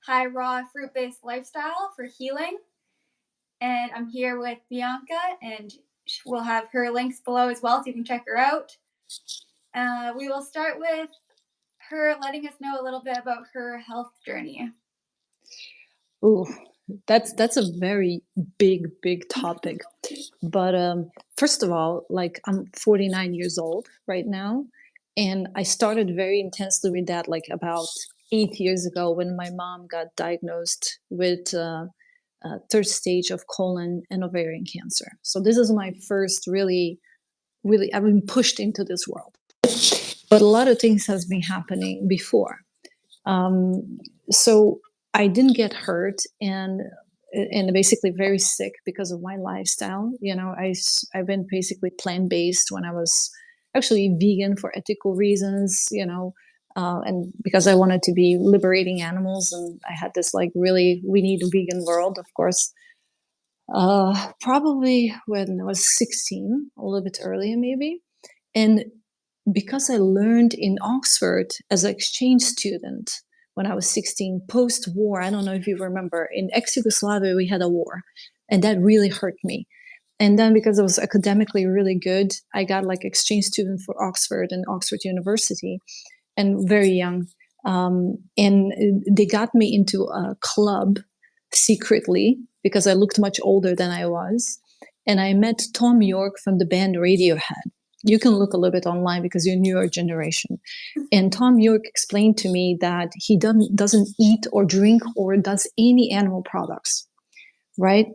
high raw fruit based lifestyle for healing. And I'm here with Bianca, and we'll have her links below as well so you can check her out. We will start with her letting us know a little bit about her health journey. Ooh, that's a very big topic. But first of all, like I'm 49 years old right now, and I started very intensely with that like about 8 years ago when my mom got diagnosed with third stage of colon and ovarian cancer. So this is my first really I've been pushed into this world. But a lot of things has been happening before. Um, so I didn't get hurt and basically very sick because of my lifestyle. I've been basically plant based when I was actually vegan for ethical reasons. And because I wanted to be liberating animals, and I had this like really we need a vegan world, of course. Probably when I was 16, a little bit earlier maybe, and because I learned in Oxford as an exchange student when I was 16, post war, I don't know if you remember, in ex Yugoslavia, we had a war, and that really hurt me. And then because I was academically really good, I got like exchange student for Oxford and Oxford University, and very young. And they got me into a club secretly because I looked much older than I was. And I met Tom York from the band Radiohead. You can look a little bit online because you're newer generation. And Tom York explained to me that he doesn't eat or drink or does any animal products, right?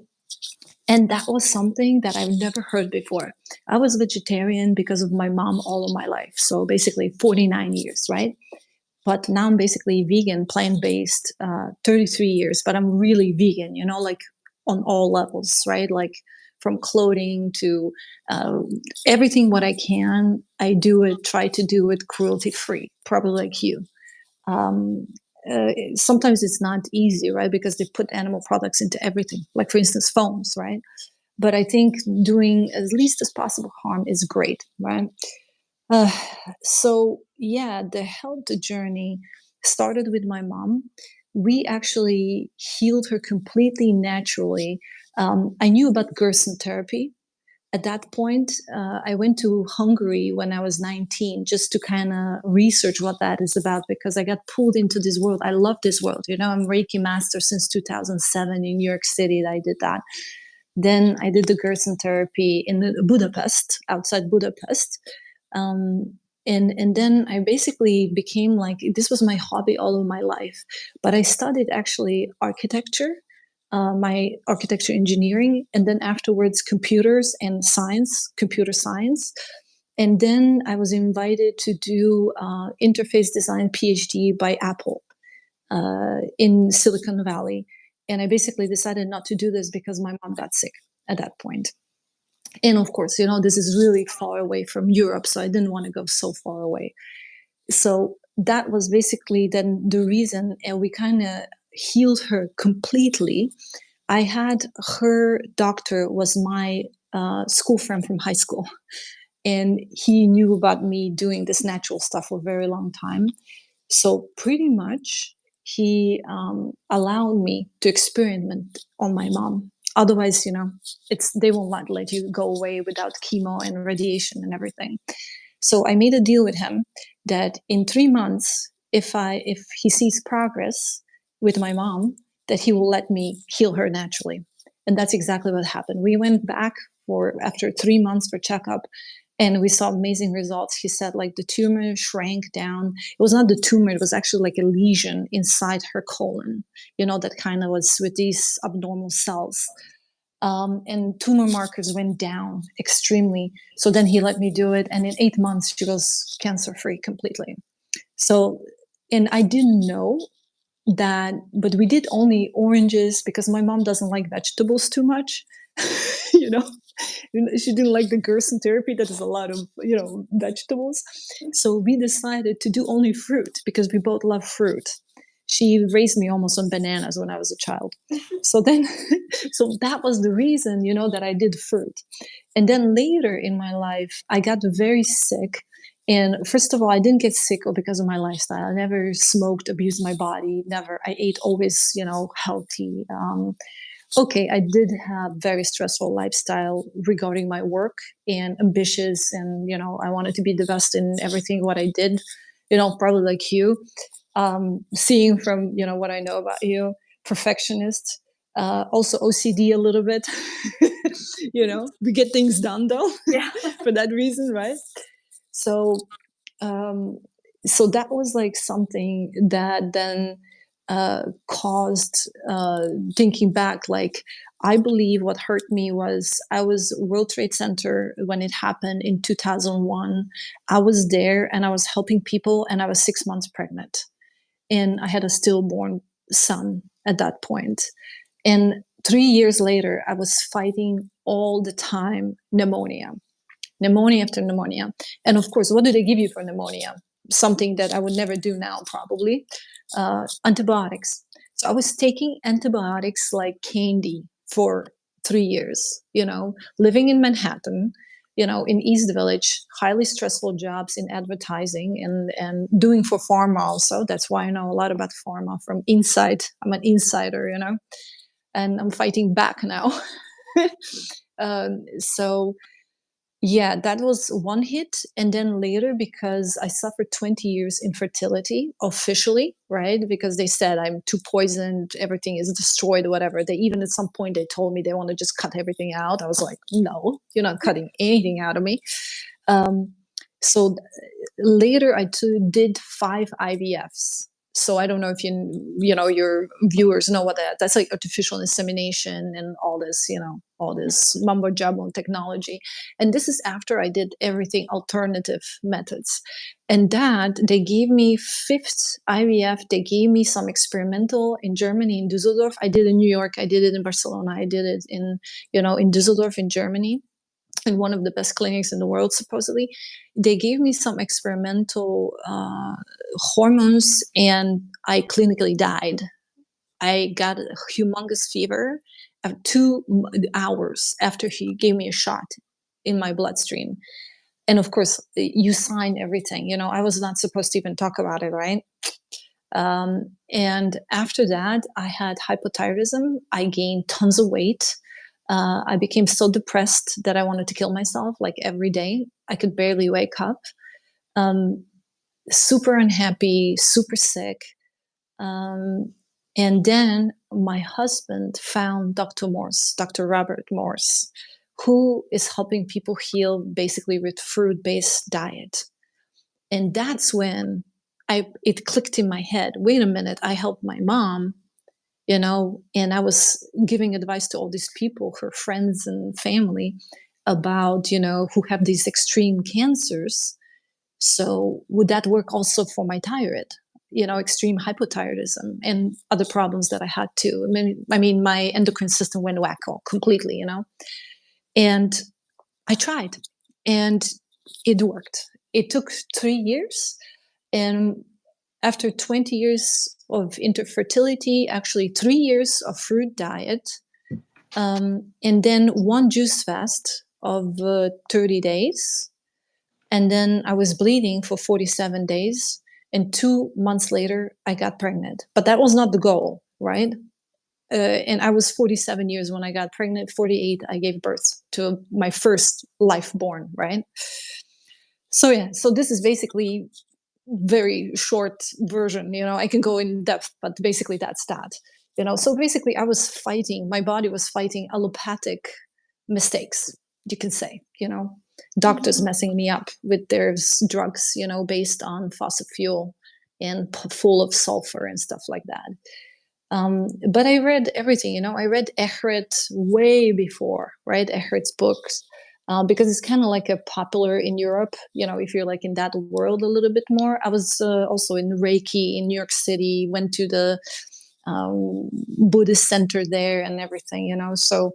And that was something that I've never heard before. I was vegetarian because of my mom all of my life. So basically 49 years, right? But now I'm basically vegan, plant-based, 33 years, but I'm really vegan, like on all levels, right? Like from clothing to everything what I can, I do it, try to do it cruelty-free, probably like you. Um, Sometimes it's not easy, right? Because they put animal products into everything, like for instance, phones, right? But I think doing as least as possible harm is great, right? Uh, so yeah, the health journey started with my mom. We actually healed her completely naturally. I knew about Gerson therapy. At that point, I went to Hungary when I was 19 just to kind of research what that is about because I got pulled into this world. I love this world. I'm Reiki master since 2007 in New York City. I did that. Then I did the Gerson therapy in Budapest, outside Budapest. And then I basically became like this was my hobby all of my life. But I studied actually architecture, my architecture engineering, and then afterwards computers and science, computer science. And then I was invited to do interface design PhD by Apple in Silicon Valley. And I basically decided not to do this because my mom got sick at that point. And of course, this is really far away from Europe, so I didn't want to go so far away. So that was basically then the reason, and we kind of healed her completely. I had her doctor was my school friend from high school, and he knew about me doing this natural stuff for a very long time. So pretty much he allowed me to experiment on my mom. Otherwise, it's they will not let you go away without chemo and radiation and everything. So I made a deal with him that in 3 months, if he sees progress with my mom, that he will let me heal her naturally. And that's exactly what happened. We went back for after 3 months for checkup, and we saw amazing results. He said like the tumor shrank down. It was not the tumor, it was actually like a lesion inside her colon, that kind of was with these abnormal cells. And tumor markers went down extremely. So then he let me do it. And in 8 months, she was cancer free completely. So, and I didn't know that, but we did only oranges because my mom doesn't like vegetables too much. you know, she didn't like the Gerson therapy. That is a lot of, vegetables. So we decided to do only fruit because we both love fruit. She raised me almost on bananas when I was a child. So then, so that was the reason, that I did fruit. And then later in my life, I got very sick And first of all, I didn't get sick because of my lifestyle. I never smoked, abused my body, never. I ate always, healthy. Okay, I did have very stressful lifestyle regarding my work and ambitious, and I wanted to be the best in everything what I did. Probably like you, seeing from what I know about you, perfectionist, also OCD a little bit. We get things done though Yeah. for that reason, right? So um, so that was like something that then caused thinking back, like I believe what hurt me was I was World Trade Center when it happened in 2001. I was there and I was helping people and I was 6 months pregnant and I had a stillborn son at that point. And 3 years later, I was fighting all the time pneumonia after pneumonia. And of course, what do they give you for pneumonia? Something that I would never do now, probably antibiotics. So I was taking antibiotics like candy for 3 years, living in Manhattan, in East Village, highly stressful jobs in advertising and doing for pharma also. That's why I know a lot about pharma from inside. I'm an insider, and I'm fighting back now. So yeah, that was one hit. And then later, because I suffered 20 years infertility officially, right? Because they said I'm too poisoned, everything is destroyed, whatever. They even at some point they told me they want to just cut everything out. I was like, no, you're not cutting anything out of me. Um, so later I too did 5 IVFs. So I don't know if your viewers know what that's like, artificial insemination and all this mumbo jumbo technology. And this is after I did everything alternative methods. And that they gave me fifth IVF. They gave me some experimental in Germany, in Düsseldorf. I did it in New York. I did it in Barcelona. I did it in Düsseldorf in Germany, in one of the best clinics in the world, supposedly. They gave me some experimental hormones, and I clinically died. I got a humongous fever 2 hours after he gave me a shot in my bloodstream. And of course, you sign everything. I was not supposed to even talk about it, right? And after that, I had hypothyroidism. I gained tons of weight. I became so depressed that I wanted to kill myself like every day. I could barely wake up. Um, Super unhappy, super sick. Um, and then my husband found Dr. Morse, Dr. Robert Morse, who is helping people heal basically with fruit-based diet. And that's when it clicked in my head. Wait a minute, I helped my mom, and I was giving advice to all these people, her friends and family, about, who have these extreme cancers. So would that work also for my thyroid? Extreme hypothyroidism and other problems that I had too. I mean, my endocrine system went wacko completely, and I tried, and it worked. It took 3 years, and after 20 years of infertility, actually 3 years of fruit diet, and then one juice fast of 30 days. And then I was bleeding for 47 days. And 2 months later, I got pregnant. But that was not the goal, right? And I was 47 years when I got pregnant. 48, I gave birth to my first life born, right? So yeah, so this is basically very short version. I can go in depth, but basically that's that. So basically I was fighting, my body was fighting allopathic mistakes, you can say. Doctors messing me up with their drugs, based on fossil fuel and full of sulfur and stuff like that. But I read everything. I read Eckhart way before, right? Eckhart's books, because it's kind of like a popular in Europe. If you're like in that world a little bit more. I was also in Reiki in New York City. Went to the Buddhist center there and everything. So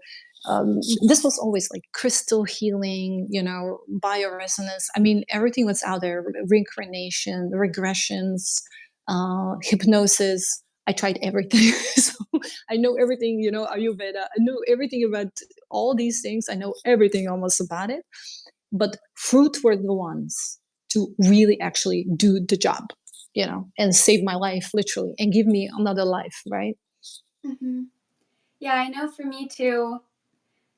this was always like crystal healing, bioresonance. I mean, everything was out there: reincarnation, regressions, hypnosis. I tried everything. So I know everything, Ayurveda. I know everything about all these things. I know everything almost about it. But fruit were the ones to really actually do the job, and save my life literally and give me another life, right? Hmm. Yeah, I know for me too,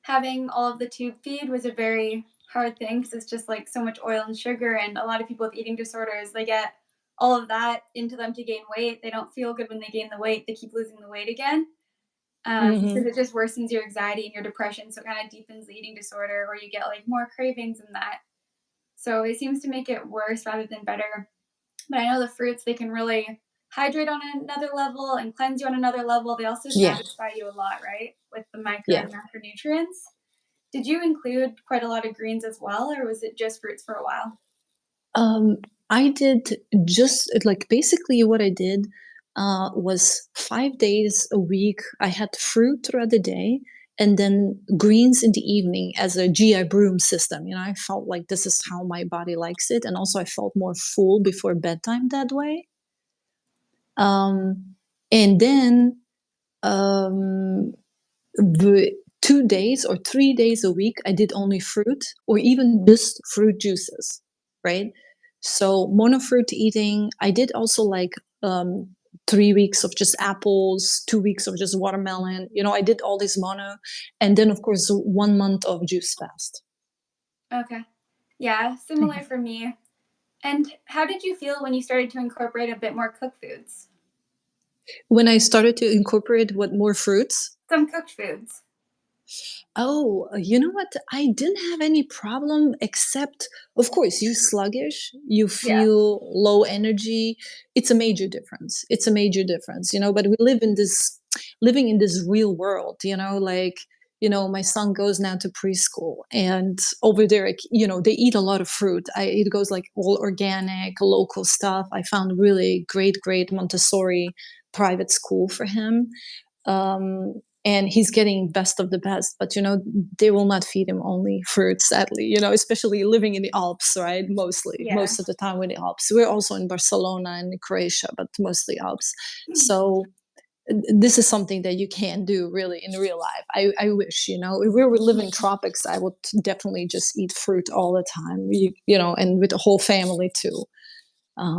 having all of the tube feed was a very hard thing because it's just like so much oil and sugar. And a lot of people with eating disorders, they get all of that into them to gain weight. They don't feel good when they gain the weight, they keep losing the weight again. Because Hmm. it just worsens your anxiety and your depression. So it kind of deepens the eating disorder, or you get like more cravings and that. So it seems to make it worse rather than better. But I know the fruits, they can really hydrate on another level and cleanse you on another level. They also Yeah, satisfy you a lot, right? With the micro yeah. and macronutrients. Did you include quite a lot of greens as well, or was it just fruits for a while? Um, I did just like basically what I did was 5 days a week. I had fruit throughout the day and then greens in the evening as a GI broom system. I felt like this is how my body likes it. And also, I felt more full before bedtime that way. And then um, the 2 days or 3 days a week, I did only fruit or even just fruit juices, right? So monofruit eating. I did also like 3 weeks of just apples, 2 weeks of just watermelon. I did all this mono, and then of course 1 month of juice fast. Okay. Yeah, similar for me. And how did you feel when you started to incorporate a bit more cooked foods? When I started to incorporate what more fruits. Some cooked foods. Oh, you know what? I didn't have any problem except, of course, you're sluggish, you Yeah. feel low energy. It's a major difference. It's a major difference, but we living in this real world, like, my son goes now to preschool and over there, like, they eat a lot of fruit. It goes like all organic, local stuff. I found really great Montessori private school for him, and he's getting best of the best, but they will not feed him only fruit, sadly, especially living in the Alps, right? Mostly Yeah. most of the time in the Alps. We're also in Barcelona and in Croatia, but mostly Alps. So this is something that you can do really in real life. I wish, if we were living tropics, I would definitely just eat fruit all the time, and with the whole family too.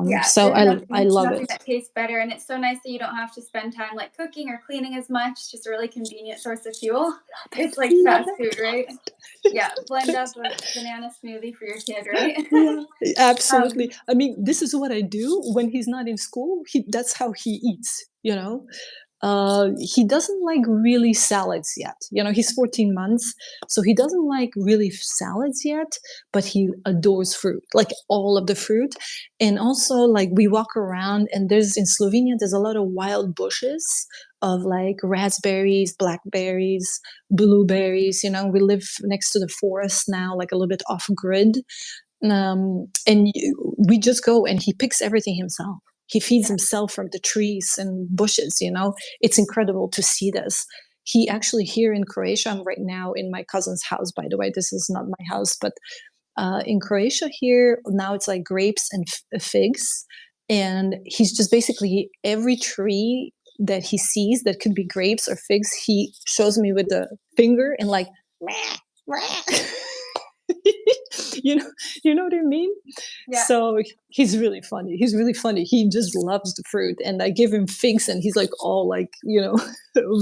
Yeah, So there's I love nothing it. that tastes better, and it's so nice that you don't have to spend time like cooking or cleaning as much. Just a really convenient source of fuel. It's like Love fast food, right? Yeah, blend it. up a banana smoothie for your kid, right? Yeah, absolutely. um, I mean, this is what I do when he's not in school. That's how he eats. He doesn't like really salads yet. He's 14 months, so he doesn't like really salads yet, but he adores fruit, like all of the fruit. And also, like, we walk around, and in Slovenia, there's a lot of wild bushes of like raspberries, blackberries, blueberries. We live next to the forest now, like a little bit off grid, and we just go and he picks everything himself. He feeds yeah, himself from the trees and bushes. It's incredible to see this. He actually, here in Croatia, I'm right now in my cousin's house, by the way. This is not my house, but in Croatia here now it's like grapes and figs, and he's just basically every tree that he sees that could be grapes or figs, he shows me with the finger and like you know you know what I mean. yeah. So he's really funny. He just loves the fruit, and I give him figs and he's like all like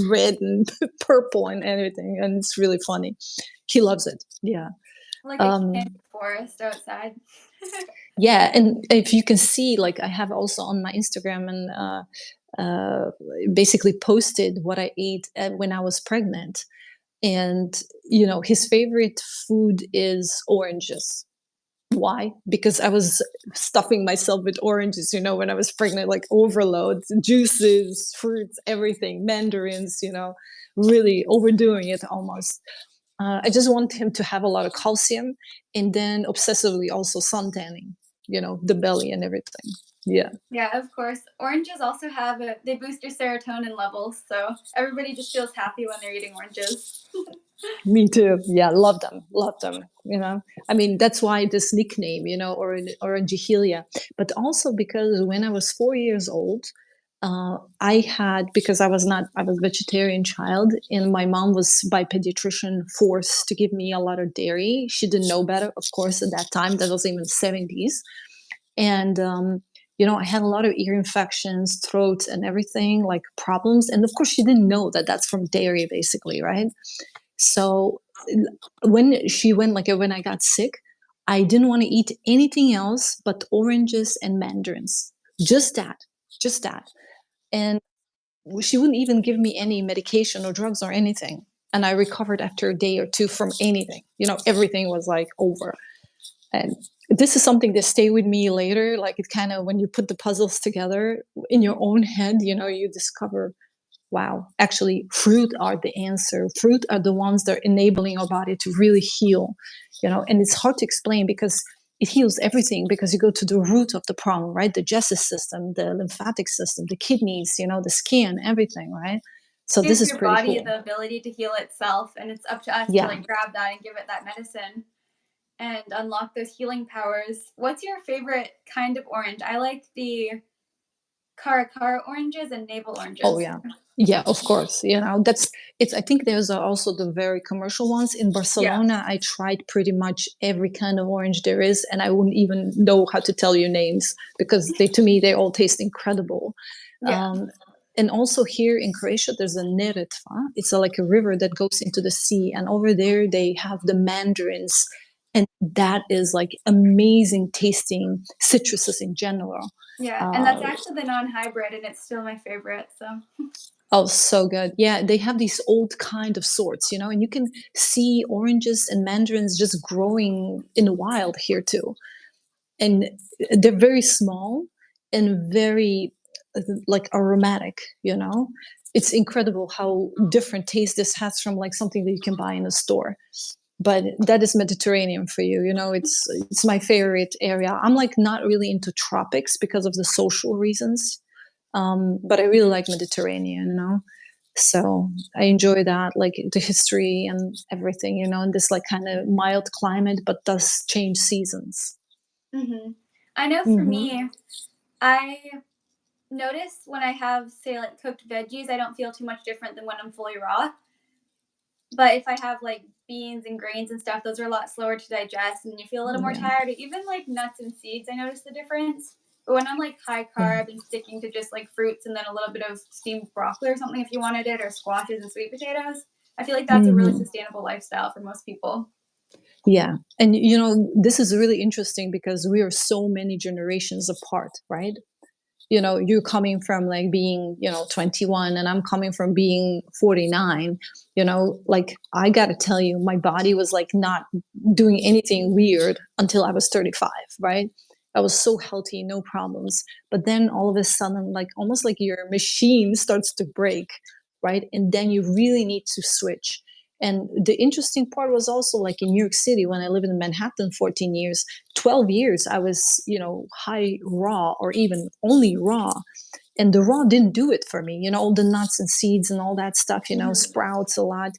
red and purple and everything, and it's really funny. He loves it. Yeah. Like a candy um forest outside. yeah, and if you can see, like, I have also on my Instagram and uh basically posted what I ate when I was pregnant, and his favorite food is oranges. Why? Because I was stuffing myself with oranges, when I was pregnant, like overloads, juices, fruits, everything, mandarins, really overdoing it almost. I just want him to have a lot of calcium, and then obsessively also sun tanning, the belly and everything. Yeah. Yeah, of course. Oranges also they boost your serotonin levels, so everybody just feels happy when they're eating oranges. Me too. Yeah, love them. Love them. I mean, that's why this nickname, or Orangehelia. But also because when I was 4 years old, I had, because I was vegetarian child, and my mom was by pediatrician forced to give me a lot of dairy. She didn't know better, of course, at that time. That was even 70s. And, I had a lot of ear infections, throat, and everything, like problems. And of course, she didn't know that that's from dairy, basically, right? So when she went, like when I got sick, I didn't want to eat anything else but oranges and mandarins. Just that, just that. And she wouldn't even give me any medication or drugs or anything. And I recovered after a day or two from anything. Everything was like over. And this is something that stay with me later. Like it kind of, when you put the puzzles together in your own head, you discover, wow, actually fruit are the answer. Fruit are the ones that are enabling our body to really heal. And it's hard to explain because it heals everything, because you go to the root of the problem, right? The digestive system, the lymphatic system, the kidneys, the skin, everything, right? So this Gives is your pretty body cool. the ability to heal itself, and it's up to us to Yeah. like grab that and give it that medicine and unlock those healing powers. What's your favorite kind of orange? I like the Caracara oranges and navel Oh oranges. yeah. Yeah, of course. I think there's also the very commercial ones. In Yeah. Barcelona, I tried pretty much every kind of orange there is, and I wouldn't even know how to tell you names because to me, they all taste incredible. Yeah. Um, and also here in Croatia, there's a Neretva. It's like a river that goes into the sea, and over there they have the mandarins, and that is like amazing tasting citruses in general. Yeah. And Uh, that's actually the non hybrid, and it's still my favorite. So, Oh, so good. Yeah, they have these old kind of sorts, and you can see oranges and mandarins just growing in the wild here too. And they're very small and very like aromatic. It's incredible how different taste this has from like something that you can buy in a store. But that is Mediterranean for you. It's my favorite area. I'm like not really into tropics because of the social reasons. But I really like Mediterranean. So I enjoy that, like the history and everything, and this like kind of mild climate, but does change seasons. hmm I know for Hmm. me, I notice when I have, say, like cooked veggies, I don't feel too much different than when I'm fully raw. But if I have like beans and grains and stuff, those are a lot slower to digest and you feel a little Oh more yeah. tired. Even like nuts and seeds, I notice the difference. But when I'm like high carb and sticking to just like fruits and then a little bit of steamed broccoli or something if you wanted it, or squashes and sweet potatoes, I feel like that's a really Hmm. sustainable lifestyle for most people. Yeah. And this is really interesting because we are so many generations apart, right? You're coming from like being 21, and I'm coming from being 49. Like I gotta tell you, my body was like not doing anything weird until I was 35, right? I was so healthy, no problems. But then all of a sudden, like almost like your machine starts to break, right? And then you really need to switch. And the interesting part was also like in New York City, when I lived in Manhattan 14 years, 12 years I was high raw, or even only raw. And the raw didn't do it for me. All the nuts and seeds and all that stuff, Mm-hmm. sprouts a lot,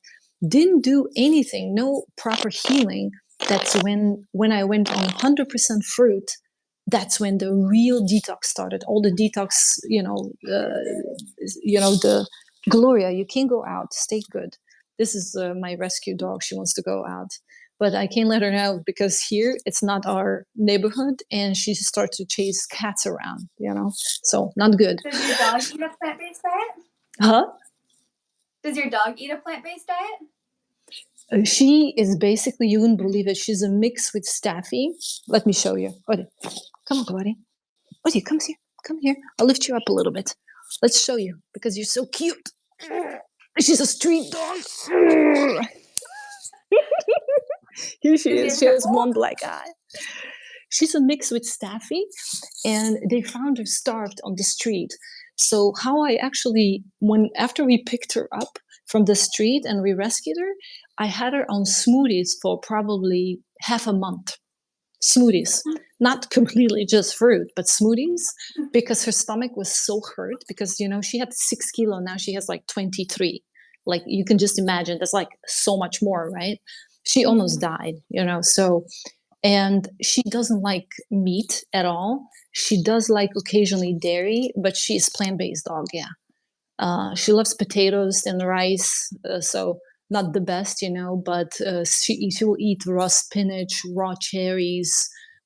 didn't do anything, no proper healing. That's when I went on 100% fruit. That's when the real detox started. All the detox, the Gloria, you can go out, stay good. This is my rescue dog. She wants to go out, but I can't let her know because here it's not our neighborhood, and she starts to chase cats around. So not good. Does your dog eat a plant based diet? Huh? Does your dog eat a plant based diet? She is basically, you wouldn't believe it, she's a mix with Staffy. Let me show you. Odie, come on, buddy. Odie, come here. Come here. I'll lift you up a little bit. Let's show you because you're so cute. She's a street dog. Here she Is he a is. She pit has bull? one black eye. She's a mix with Staffy, and they found her starved on the street. So how I actually, when after we picked her up from the street and we rescued her, I had her on smoothies for probably half a month. Smoothies, not completely just fruit, but smoothies, because her stomach was so hurt. Because she had 6 kilo, now she has like 23. Like you can just imagine, that's like so much more, right? She almost Mm-hmm. died. So and she doesn't like meat at all. She does like occasionally dairy, but she's plant-based dog, yeah. She loves potatoes and rice, so not the best, but she will eat raw spinach, raw cherries,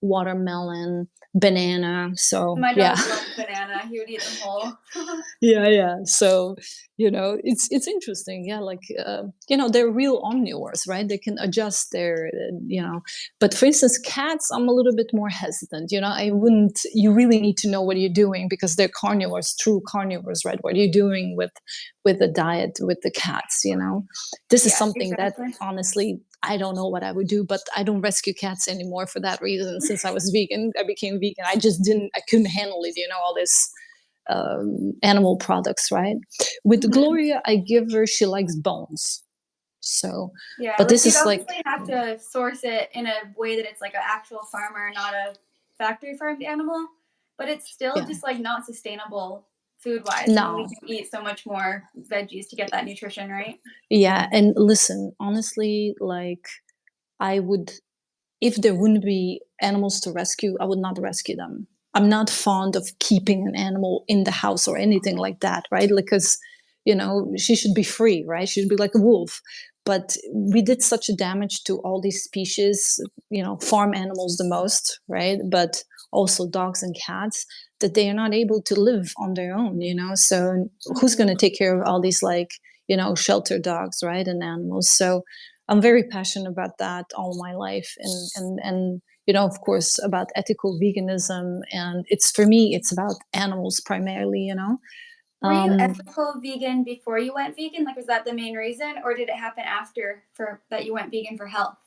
watermelon, banana. So My yeah, dog loves banana. He would eat them whole. yeah, yeah. So it's interesting, yeah. Like they're real omnivores, right? They can adjust their. But for instance, cats, I'm a little bit more hesitant. I wouldn't. You really need to know what you're doing because they're carnivores, true carnivores, right? What are you doing with the diet with the cats? This is Yeah, something that exactly. honestly I don't know what I would do, but I don't rescue cats anymore for that reason. Since I was vegan, I became vegan. I couldn't handle it. All this animal products, right? With Hmm. Gloria, I give her, she likes bones. So, Yeah, but like this you'd is like, obviously have to source it in a way that it's like an actual farmer, not a factory farmed animal. But it's still yeah, just like not sustainable food wise when we no, can eat so much more veggies to get that nutrition, right? yeah. And listen, honestly, like I would, if there wouldn't be animals to rescue, I would not rescue them. I'm not fond of keeping an animal in the house or anything like that, right? Because, she should be free, right? She should be like a wolf. But we did such a damage to all these species, farm animals the most, right? But also dogs and cats that they are not able to live on their own, So who's going Hmm. to take care of all these like, shelter dogs, right? And animals. So I'm very passionate about that all my life, and of course, about ethical veganism. And it's for me, it's about animals primarily. Were you Um, ethical vegan before you went vegan? Like, was that the main reason, or did it happen after for that you went vegan for health?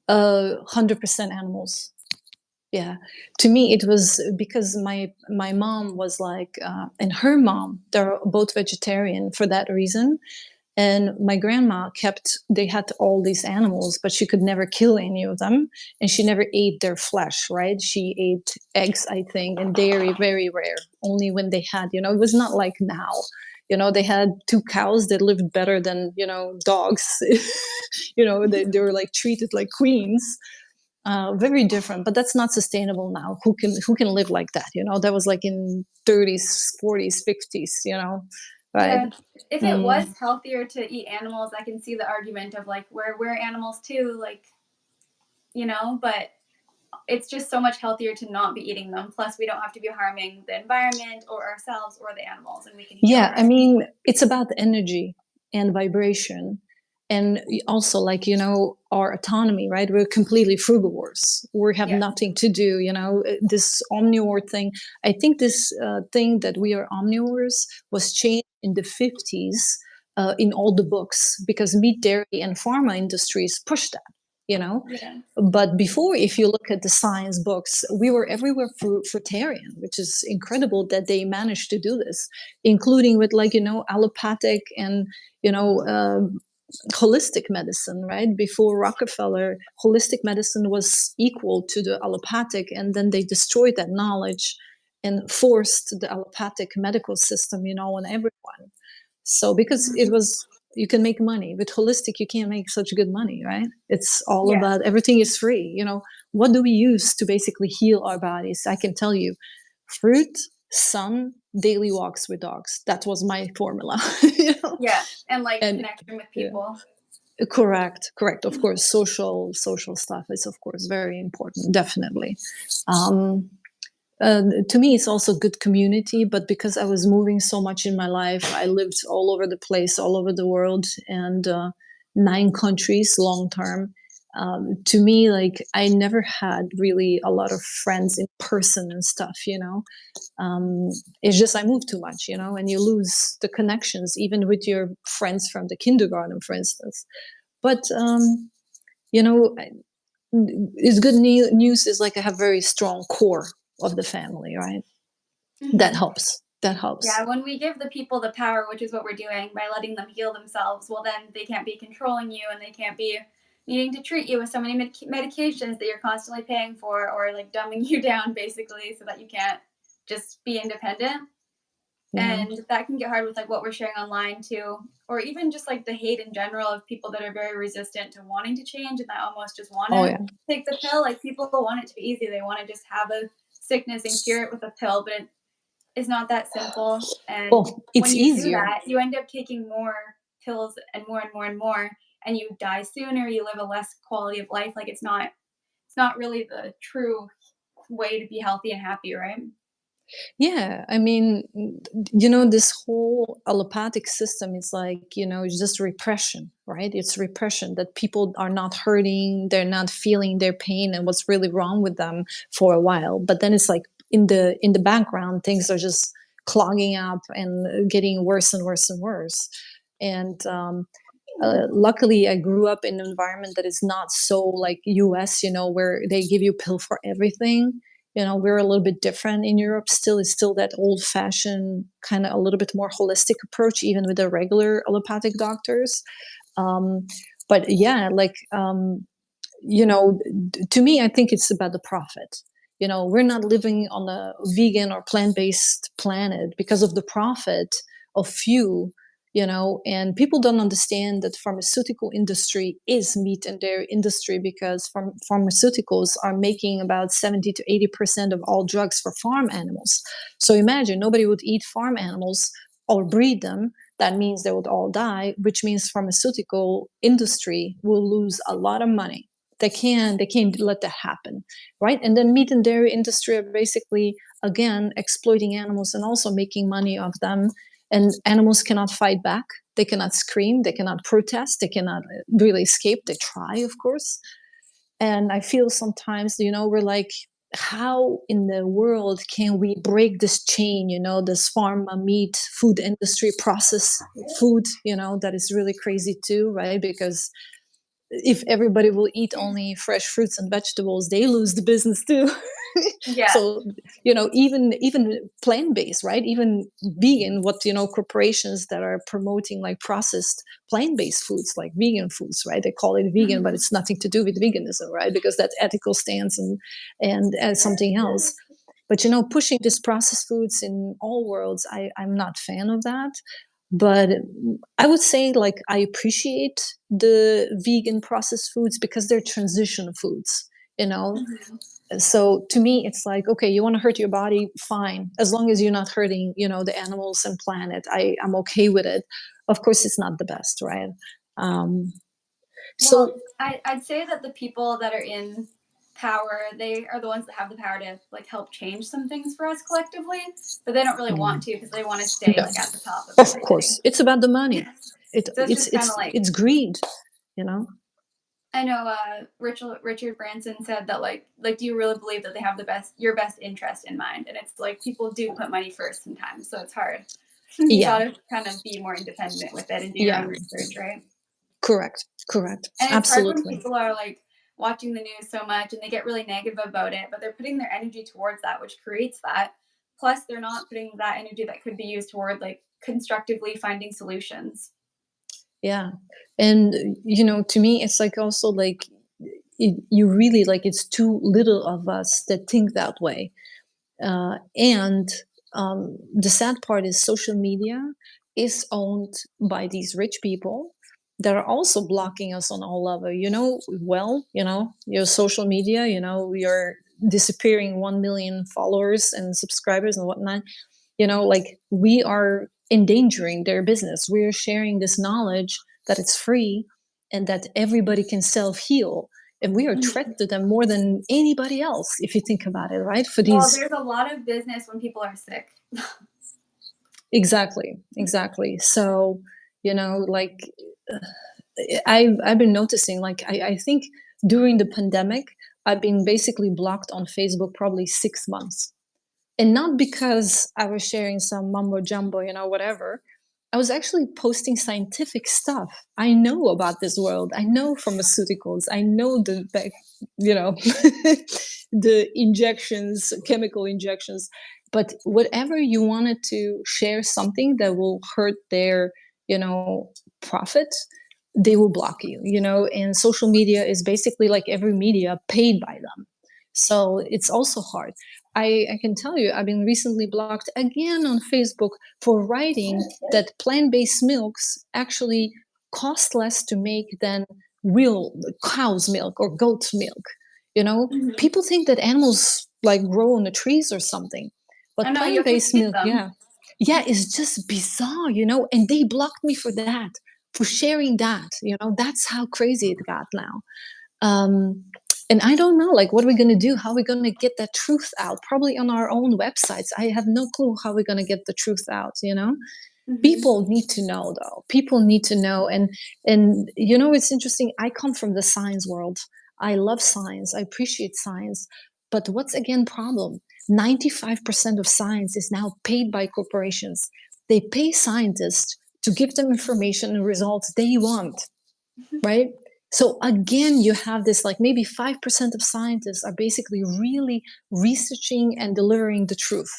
100% animals. Yeah, to me it was because my mom was like, and her mom, they're both vegetarian for that reason. And my grandma they had all these animals, but she could never kill any of them. And she never ate their flesh, right? She ate eggs, I think, and dairy, very rare, only when they had, it was not like now. They had two cows that lived better than, dogs. They were like treated like queens. Very different, but that's not sustainable now. Who can live like that? That was like in 30s, 40s, 50s, right? Yeah, if it Mm. was healthier to eat animals, I can see the argument of like we're animals too, like but it's just so much healthier to not be eating them. Plus, we don't have to be harming the environment or ourselves or the animals, and we can heal, Yeah, I right? mean, it's about energy and vibration. And also, like, our autonomy, right? We're completely frugivores. We have Yes. nothing to do, this omnivore thing. I think this thing that we are omnivores was changed in the 50s in all the books because meat, dairy, and pharma industries pushed that, you know? Yeah. But before, if you look at the science books, we were everywhere fruitarian, which is incredible that they managed to do this, including with like allopathic and you know uh, holistic medicine. Right before Rockefeller, holistic medicine was equal to the allopathic, and then they destroyed that knowledge and forced the allopathic medical system, on everyone. So because it Mhm. was, you can make money with holistic, you can't make such good money, right? It's all Yeah. about, everything is free. What do we use to basically heal our bodies? I can tell you, fruit, sun, daily walks with dogs. That was my formula. you know Yeah. And like and connection with yeah, people. correct, of course, social stuff is of course very important, definitely. um to me, it's also good community, but because I was moving so much in my life, I lived all over the place, all over the world, and 9 countries long term. To me, like, I never had really a lot of friends in person and stuff. Um, it's just I moved too much, and you lose the connections, even with your friends from the kindergarten, for instance. But you know, it's good news is like I have very strong core of the family, right? That Hmm. helps. That helps. Yeah, when we give the people the power, which is what we're doing by letting them heal themselves, well, then they can't be controlling you and they can't be needing to treat you with so many medications that you're constantly paying for or like dumbing you down basically so that you can't just be independent. Yeah. And that can get hard with like what we're sharing online too, or even just like the hate in general of people that are very resistant to wanting to change and that almost just want Oh to yeah. take the pill. Like people want it to be easy. They want to just have a sickness and cure it with a pill, but it is not that simple. And Well, when it's you do easier. that, you end up taking more pills and more and more and more, and you die sooner. You live a less quality of life. Like it's not really the true way to be healthy and happy, right? Yeah, I mean, this whole allopathic system is like, it's just repression, right? It's repression that people are not hurting, they're not feeling their pain and what's really wrong with them for a while. But then it's like in the background, things are just clogging up and getting worse and worse and worse. And luckily, I grew up in an environment that is not so like US, where they give you a pill for everything. We're a little bit different in Europe still. It's still that old fashioned, kind of a little bit more holistic approach, even with the regular allopathic doctors. Um, but yeah, like, to me, I think it's about the profit. We're not living on a vegan or plant-based planet because of the profit of few, and people don't understand that pharmaceutical industry is meat and dairy industry because pharmaceuticals are making about 70 to 80% of all drugs for farm animals. So imagine nobody would eat farm animals or breed them. That means they would all die, which means pharmaceutical industry will lose a lot of money. They can't let that happen, right? And then meat and dairy industry are basically, again, exploiting animals and also making money off them. And animals cannot fight back, they cannot scream, they cannot protest, they cannot really escape. They try, of course. And I feel sometimes, we're like, how in the world can we break this chain, this pharma meat food industry process food, that is really crazy too, right? Because if everybody will eat only fresh fruits and vegetables, they lose the business too. Yeah. So, even plant-based, right? Even vegan, what corporations that are promoting like processed plant-based foods, like vegan foods, right? They call it vegan, but Mhm. it's nothing to do with veganism, right? Because that's ethical stance and something else. But pushing these processed foods in all worlds, I'm not fan of that. But I would say like I appreciate the vegan processed foods because they're transition foods, you know. Mhm. So to me, it's like, okay, you want to hurt your body, fine, as long as you're not hurting, the animals and planet. I'm okay with it. Of course, it's not the best, right? Um, Well, so I'd say that the people that are in power, they are the ones that have the power to like help change some things for us collectively, but they don't really want mm, to because they want to stay no, like at the top of of everything. course, it's about the money. It, So it's it's just kind of it's like it's greed, you know. I know Richard Branson said that do you really believe that they have the best your best interest in mind? And it's like people do put money first sometimes, so it's hard. You Yeah, gotta kind of be more independent with it and do your yeah, own research, right? correct, And it's hard when absolutely. people are like watching the news so much and they get really negative about it, but they're putting their energy towards that, which creates that. Plus, they're not putting that energy that could be used toward like constructively finding solutions. Yeah. And, to me, it's like also like you really like it's too little of us that think that way. And the sad part is social media is owned by these rich people that are also blocking us on all level. Your social media, you're disappearing 1 million followers and subscribers and whatnot. Like we are endangering their business. We're sharing this knowledge that it's free and that everybody can self heal. And we are a threat Mhm. to them more than anybody else, if you think about it, right? For Well, these, there's a lot of business when people are sick. exactly. So, like I've been noticing, like I think during the pandemic, I've been basically blocked on Facebook probably 6 months. And not because I was sharing some mumbo jumbo, whatever. I was actually posting scientific stuff. I know about this world. I know pharmaceuticals. I know the injections, chemical injections. But whatever you wanted to share something that will hurt their, you know, profit, they will block you, and social media is basically like every media paid by them. So it's also hard. I can tell you, I've been recently blocked again on Facebook for writing that plant-based milks actually cost less to make than real cow's milk or goat's milk. You know, Mhm. people think that animals like grow on the trees or something, I but know you have to plant-based feed milk, them. yeah, yeah, it's just bizarre, you know. And they blocked me for that, for sharing that. You know, that's how crazy it got now. Um, and I don't know, like, what are we going to do? How are we going to get that truth out? Probably on our own websites. I have no clue how we're going to get the truth out. You know, Mhm. people need to know, though. People need to know. And you know, it's interesting. I come from the science world. I love science. I appreciate science. But what's again problem? 95% of science is now paid by corporations. They pay scientists to give them information and results they want, right? So again, you have this like maybe 5% of scientists are basically really researching and delivering the truth.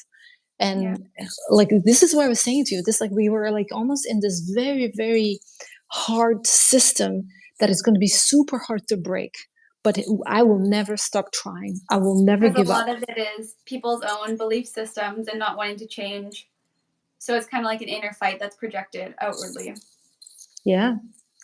Yeah. And like this is what I was saying to you. This like we were like almost in this very, very hard system that is going to be super hard to break. But I will never stop trying. I will never Because a give up. lot of it is people's own belief systems and not wanting to change. So it's kind of like an inner fight that's projected outwardly. Yeah.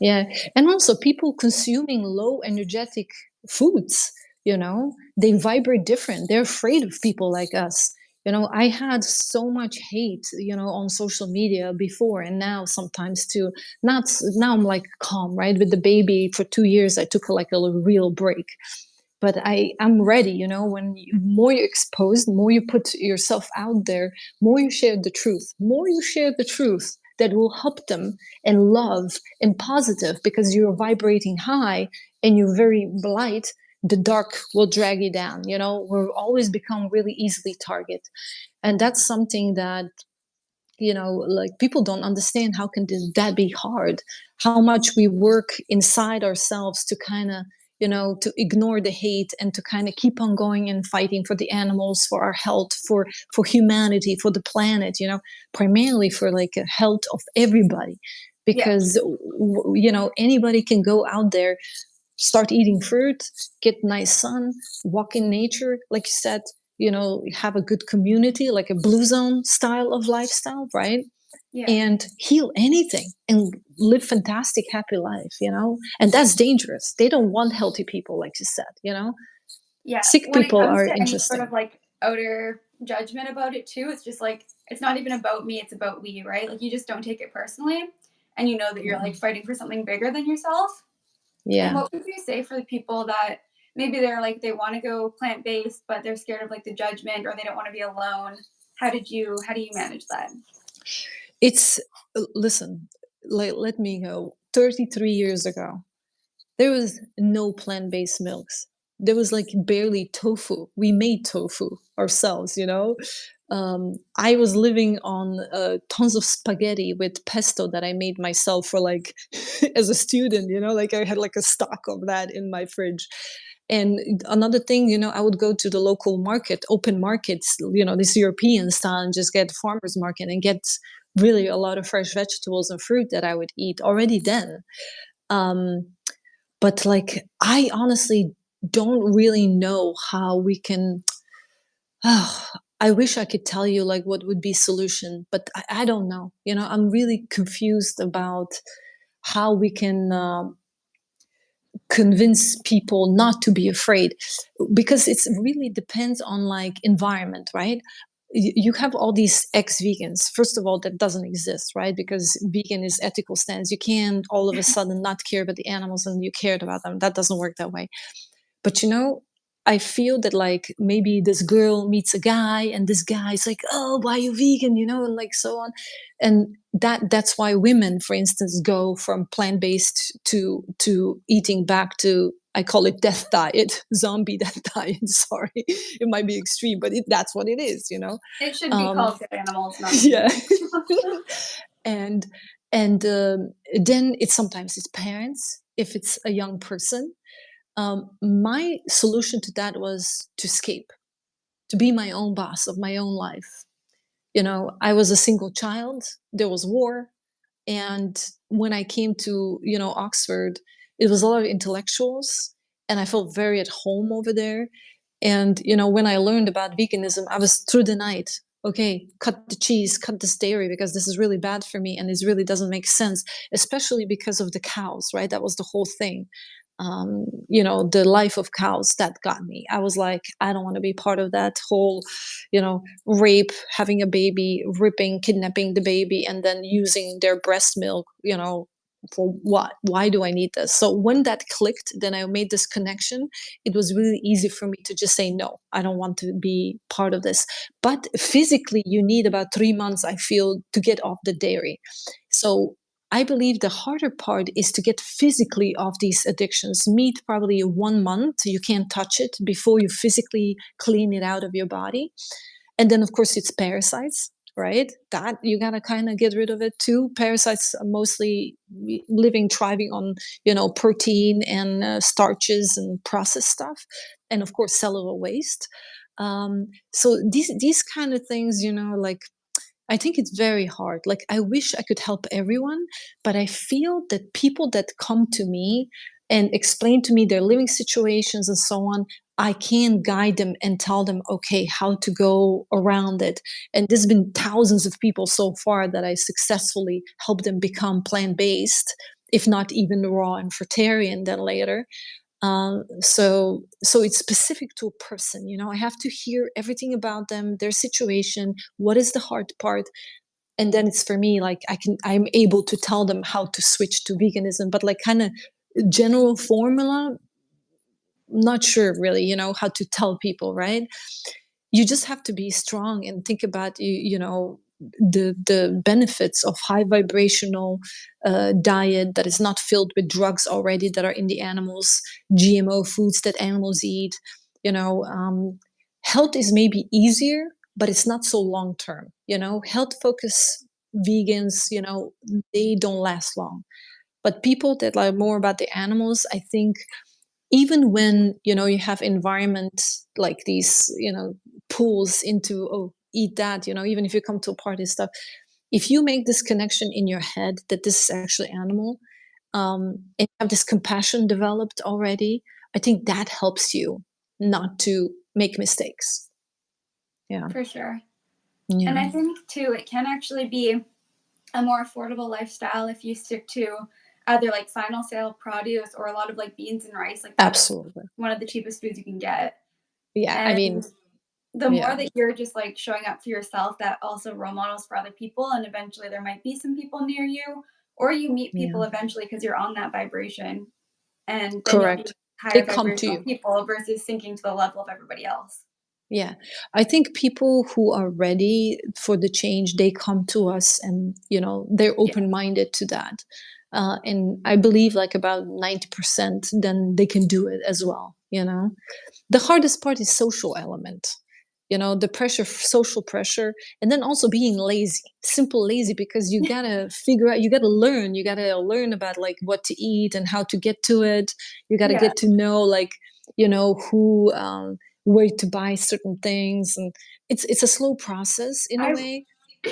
Yeah. And also people consuming low energetic foods, you know, they vibrate different. They're afraid of people like us. You know, I had so much hate, you know, on social media before and now sometimes too. Not now I'm like calm, right? With the baby for 2 years, I took like a real break, but I'm ready, you know. When more you expose, more you put yourself out there, more you share the truth, more you share the truth that will help them and love and positive, because you're vibrating high and you're very light. The dark will drag you down, you know. We'll always become really easily target, and that's something that, you know, like people don't understand. How can that be hard? How much we work inside ourselves to kind of, you know, to ignore the hate and to kind of keep on going and fighting for the animals, for our health, for humanity, for the planet, you know, primarily for like a health of everybody. Yeah. Because you know, anybody can go out there, start eating fruit, get nice sun, walk in nature, like you said, you know, have a good community, like a blue zone style of lifestyle, right? Yeah. And heal anything and live fantastic, happy life, you know? And that's dangerous. They don't want healthy people, like you said, you know? Yeah. Sick When it people comes are to any sort of interesting. like outer judgment about it too, it's just like it's not even about me, it's about we, right? Like you just don't take it personally and you know that you're Yeah. like fighting for something bigger than yourself. And Yeah. what would you say for the people that maybe they're like they want to go plant based, but they're scared of like the judgment or they don't want to be alone? How do you manage that? It's, listen, like, let me go 33 years ago. There was no plant-based milks. There was like barely tofu. We made tofu ourselves, you know. I was living on tons of spaghetti with pesto that I made myself for like as a student, you know, like I had like a stock of that in my fridge. And another thing, you know, I would go to the local market, open markets, you know, this European style, and just get farmers market and get really a lot of fresh vegetables and fruit that I would eat already then. Um, but like I honestly don't really know how we can. Oh, I wish I could tell you like what would be solution, but I don't know. You know, I'm really confused about how we can convince people not to be afraid, because it's really depends on like environment, right? You have all these ex-vegans. First of all, that doesn't exist, right? Because vegan is ethical stance. You can't all of a sudden not care about the animals and you cared about them. That doesn't work that way. But you know, I feel that like maybe this girl meets a guy and this guy's like, "Oh, why are you vegan?" You know, and like so on. And that's why women, for instance, go from plant-based to eating back to, I call it death diet, zombie death diet. Sorry, it might be extreme, but that's what it is, you know. It should be Um, called good animals, not yeah. vegan. and and then it's sometimes it's parents if it's a young person. My solution to that was to escape, to be my own boss of my own life. You know, I was a single child, there was war. And when I came to, you know, Oxford, it was a lot of intellectuals and I felt very at home over there. And, when I learned about veganism, I was through the night. Okay, cut the cheese, cut this dairy because this is really bad for me and this really doesn't make sense, especially because of the cows, right? That was the whole thing. The life of cows that got me. I was like, I don't want to be part of that whole, rape, having a baby, ripping, kidnapping the baby, and then using their breast milk, for what? Why do I need this? So when that clicked, then I made this connection. It was really easy for me to just say, no, I don't want to be part of this. But physically, you need about 3 months, I feel, to get off the dairy. So I believe the harder part is to get physically off these addictions. Meat, probably 1 month, you can't touch it before you physically clean it out of your body. And then, of course, it's parasites, right? That you gotta kind of get rid of it too. Parasites are mostly living, thriving on, protein and starches and processed stuff, and of course, cellular waste. So these kind of things, like I think it's very hard. Like, I wish I could help everyone, but I feel that people that come to me and explain to me their living situations and so on, I can guide them and tell them, okay, how to go around it. And there's been thousands of people so far that I successfully helped them become plant based, if not even raw and fruitarian then later. So it's specific to a person. I have to hear everything about them, their situation, what is the hard part, and then it's for me, like, I'm able to tell them how to switch to veganism. But like, kind of general formula, not sure really, how to tell people, right? You just have to be strong and think about the benefits of high vibrational diet that is not filled with drugs already that are in the animals, GMO foods that animals eat. you know um, Health is maybe easier, but it's not so long term. Health focus vegans, they don't last long. But people that are more about the animals, I think, even when you have environments like these, pools into, oh, eat that, even if you come to a party stuff, if you make this connection in your head that this is actually animal, and have this compassion developed already, I think that helps you not to make mistakes. Yeah. For sure. And Yeah. I think too, it can actually be a more affordable lifestyle if you stick to either like final sale produce or a lot of like beans and rice. Like that's Absolutely. one of the cheapest foods you can get. Yeah, I And mean, the more yeah. that you're just like showing up for yourself, that also role models for other people. And eventually there might be some people near you, or you meet Yeah. people eventually because you're on that vibration. And then you'll be Correct. They higher come to vibrational you. people versus sinking to the level of everybody else. Yeah. I think people who are ready for the change, they come to us, and, they're Yeah. open-minded to that. And I believe like about 90%, then they can do it as well. The hardest part is social element. The pressure, social pressure, and then also being lazy, simple lazy, because you gotta figure out, you gotta learn about like what to eat and how to get to it. You gotta Yeah. get to know, like, who, where to buy certain things, and it's a slow process in a I way,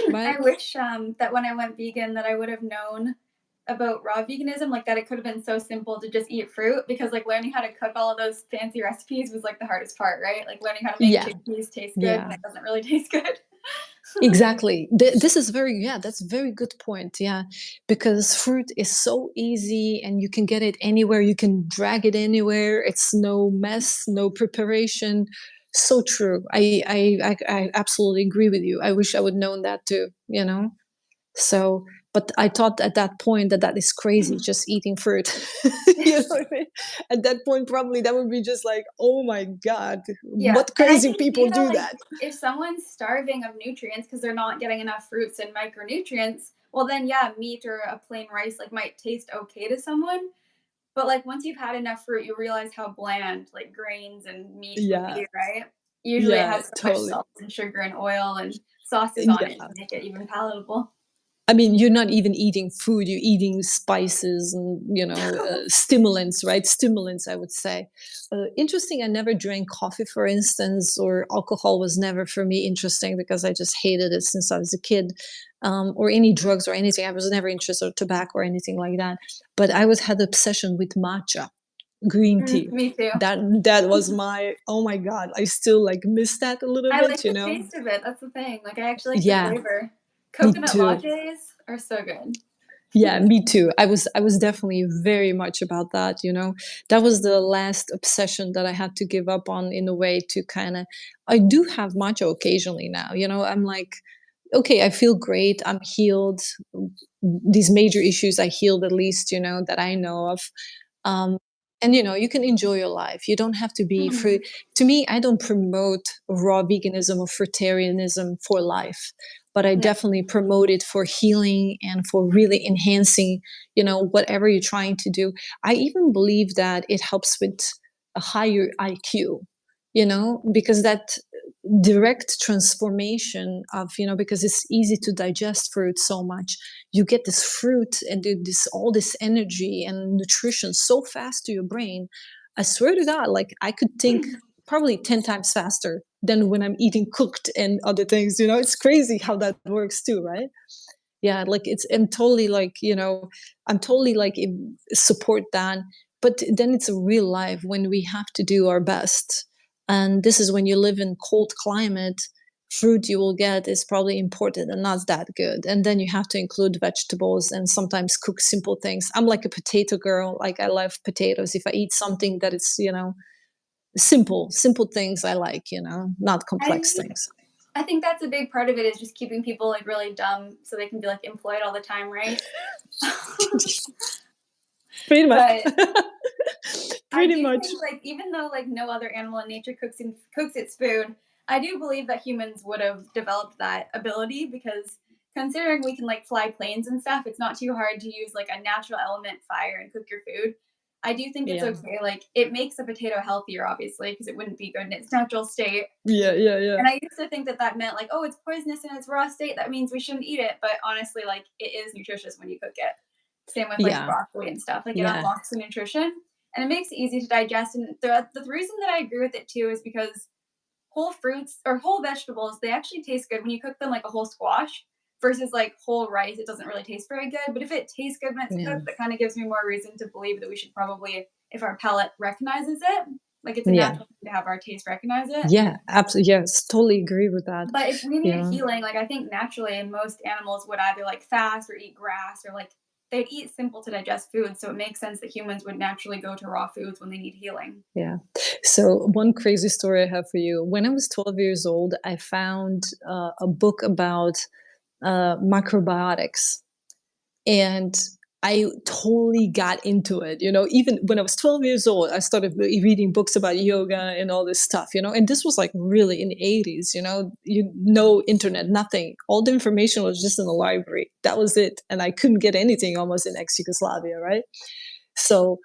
right? I wish that when I went vegan that I would have known about raw veganism, like that it could have been so simple to just eat fruit because like learning how to cook all of those fancy recipes was like the hardest part, right? Like learning how to make Yeah, chickpeas taste good when yeah. it doesn't really taste good. Exactly. This is very, yeah, that's a very good point. Yeah. Because fruit is so easy and you can get it anywhere. You can drag it anywhere. It's no mess, no preparation. So true. I absolutely agree with you. I wish I would known that too. So, but I thought at that point that that is crazy, just eating fruit. What I mean? At that point, probably that would be just like, oh my God, Yeah, what and I crazy can see people how do like that? if someone's starving of nutrients because they're not getting enough fruits and micronutrients, well then yeah, meat or a plain rice like might taste okay to someone. But like once you've had enough fruit, you realize how bland like grains and meat would Yeah. be, right? Usually it Yeah, has so much totally. salt and sugar and oil and sauces on it Yeah. to make it even palatable. I mean, you're not even eating food, you're eating spices and, stimulants, right? Stimulants, I would say. Interesting, I never drank coffee, for instance, or alcohol was never for me interesting because I just hated it since I was a kid. Or any drugs or anything. I was never interested, or tobacco or anything like that. But I was had obsession with matcha. green tea. Me too. That was my, oh my god, I still like miss that a little I bit, like you the know? taste of it, that's the thing, like, I actually like the Yeah, flavor. me Coconut too. lattes are so good. Yeah, me too. I was definitely very much about that, you know. That was the last obsession that I had to give up on in a way to kind of I do have matcha occasionally now, you know. I'm like, okay, I feel great. I'm healed. These major issues I healed at least, you know, that I know of. Um, and you know, you can enjoy your life. You don't have to be free. Mhm. To me, I don't promote raw veganism or fruitarianism for life, but I No. definitely promote it for healing and for really enhancing, you know, whatever you're trying to do. I even believe that it helps with a higher IQ, you know, because that direct transformation of, you know, because it's easy to digest fruit so much, you get this fruit and this all this energy and nutrition so fast to your brain. I swear to god, like I could think probably 10 times faster than when I'm eating cooked and other things, you know. It's crazy how that works too, right? Yeah, like it's I'm totally like, you know, I'm totally like support that. But then it's a real life when we have to do our best. And this is when you live in cold climate, fruit you will get is probably imported and not that good. And then you have to include vegetables and sometimes cook simple things. I'm like a potato girl. Like I love potatoes. If I eat something that is, you know, simple things I like, you know, not complex I things. I think that's a big part of it is just keeping people, like, really dumb so they can be, like, employed all the time, right? Pretty much. But I Pretty do much. think, like, even though, like, no other animal in nature cooks its food, I do believe that humans would have developed that ability because considering we can, like, fly planes and stuff, it's not too hard to use, like, a natural element, fire, and cook your food. I do think it's Yeah. okay, like, it makes a potato healthier, obviously, because it wouldn't be good in its natural state, Yeah, yeah, yeah. and I used to think that that meant, like, "Oh, it's poisonous in its raw state, that means we shouldn't eat it," but honestly, like, it is nutritious when you cook it. Same with, like, Yeah, broccoli and stuff, like, it yeah, unlocks the nutrition, and it makes it easy to digest, and the reason that I agree with it too is because whole fruits or whole vegetables, they actually taste good when you cook them like a whole squash versus, like, whole rice, it doesn't really taste very good, but if it tastes good when it's yeah, cooked, that kinda gives me more reason to believe that we should probably if our palate recognizes it, like, it's a yeah, natural thing to have our taste recognize it. yeah, absolutely, yes, totally agree with that. But if we You needed know? healing, like, I think naturally most animals would either, like, fast or eat grass or, like, they'd eat simple to digest food, so it makes sense that humans would naturally go to raw foods when they need healing. Yeah. So one crazy story I have for you. When I was 12 years old, I found a book about macrobiotics. And I totally got into it. You know, even when I was 12 years old, I started reading books about yoga and all this stuff, you know, and this was like really in the 80s, you know, no internet, nothing. All the information was just in the library. That was it. And I couldn't get anything almost in ex-Yugoslavia, right? So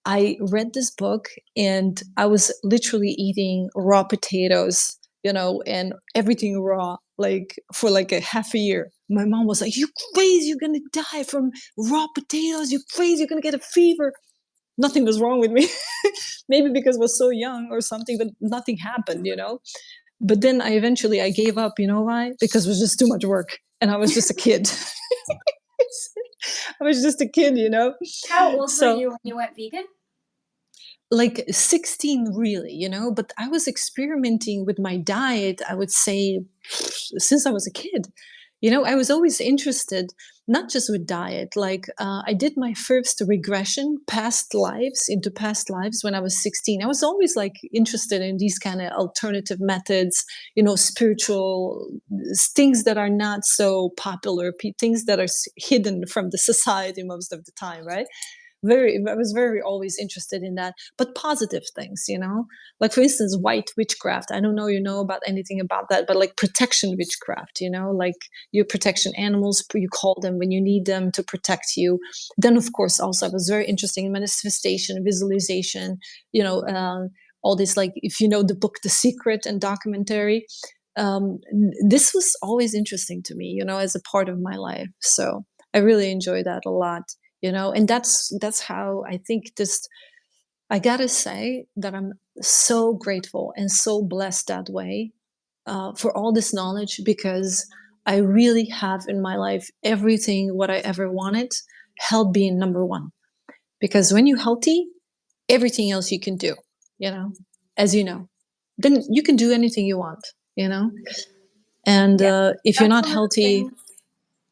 I read this book and I was literally eating raw potatoes, you know, and everything raw, like for like a half a year. My mom was like, "You crazy, you're gonna die from raw potatoes, you crazy, you're gonna get a fever." Nothing was wrong with me. Maybe because I was so young or something, but nothing happened, you know. But then I gave up, you know why? Because it was just too much work. And I was just a kid. I was just a kid, you know. How old were So you when you went vegan? like 16 really, you know, but I was experimenting with my diet, I would say since I was a kid. You know, I was always interested not just with diet, like I did my first regression past lives into past lives when I was 16. I was always like interested in these kind of alternative methods, you know, spiritual things that are not so popular, things that are hidden from the society most of the time, right? I was very always interested in that, but positive things, you know, like for instance white witchcraft. I don't know, you know about anything about that, but like protection witchcraft, you know, like you protection animals, you call them when you need them to protect you. Then of course also I was very interested in manifestation, visualization, you know, all this, like if you know the book The Secret and documentary, this was always interesting to me, you know, as a part of my life. So I really enjoy that a lot, you know. And that's how I think this, I gotta say that I'm so grateful and so blessed that way, for all this knowledge, because I really have in my life everything what I ever wanted, health being number one. Because when you're healthy, everything else you can do, you know, as you know, then you can do anything you want, you know. And Yeah. if you're That's not one of the healthy, things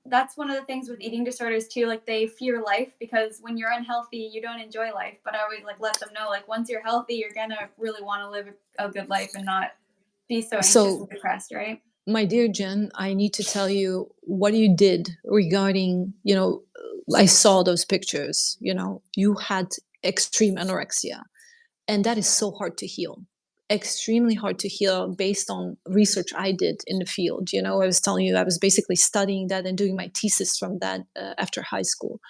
that's one of the things with eating disorders too, like they fear life because when you're unhealthy, you don't enjoy life. But I always like let them know like once you're healthy, you're gonna really want to live a good life and not be so anxious and so depressed, right? my dear Jen, I need to tell you what you did regarding, you know, I saw those pictures, you know, you had extreme anorexia, and that is so hard to heal. Extremely hard to heal based on research I did in the field. You know, I was telling you, I was basically studying that and doing my thesis from that after high school.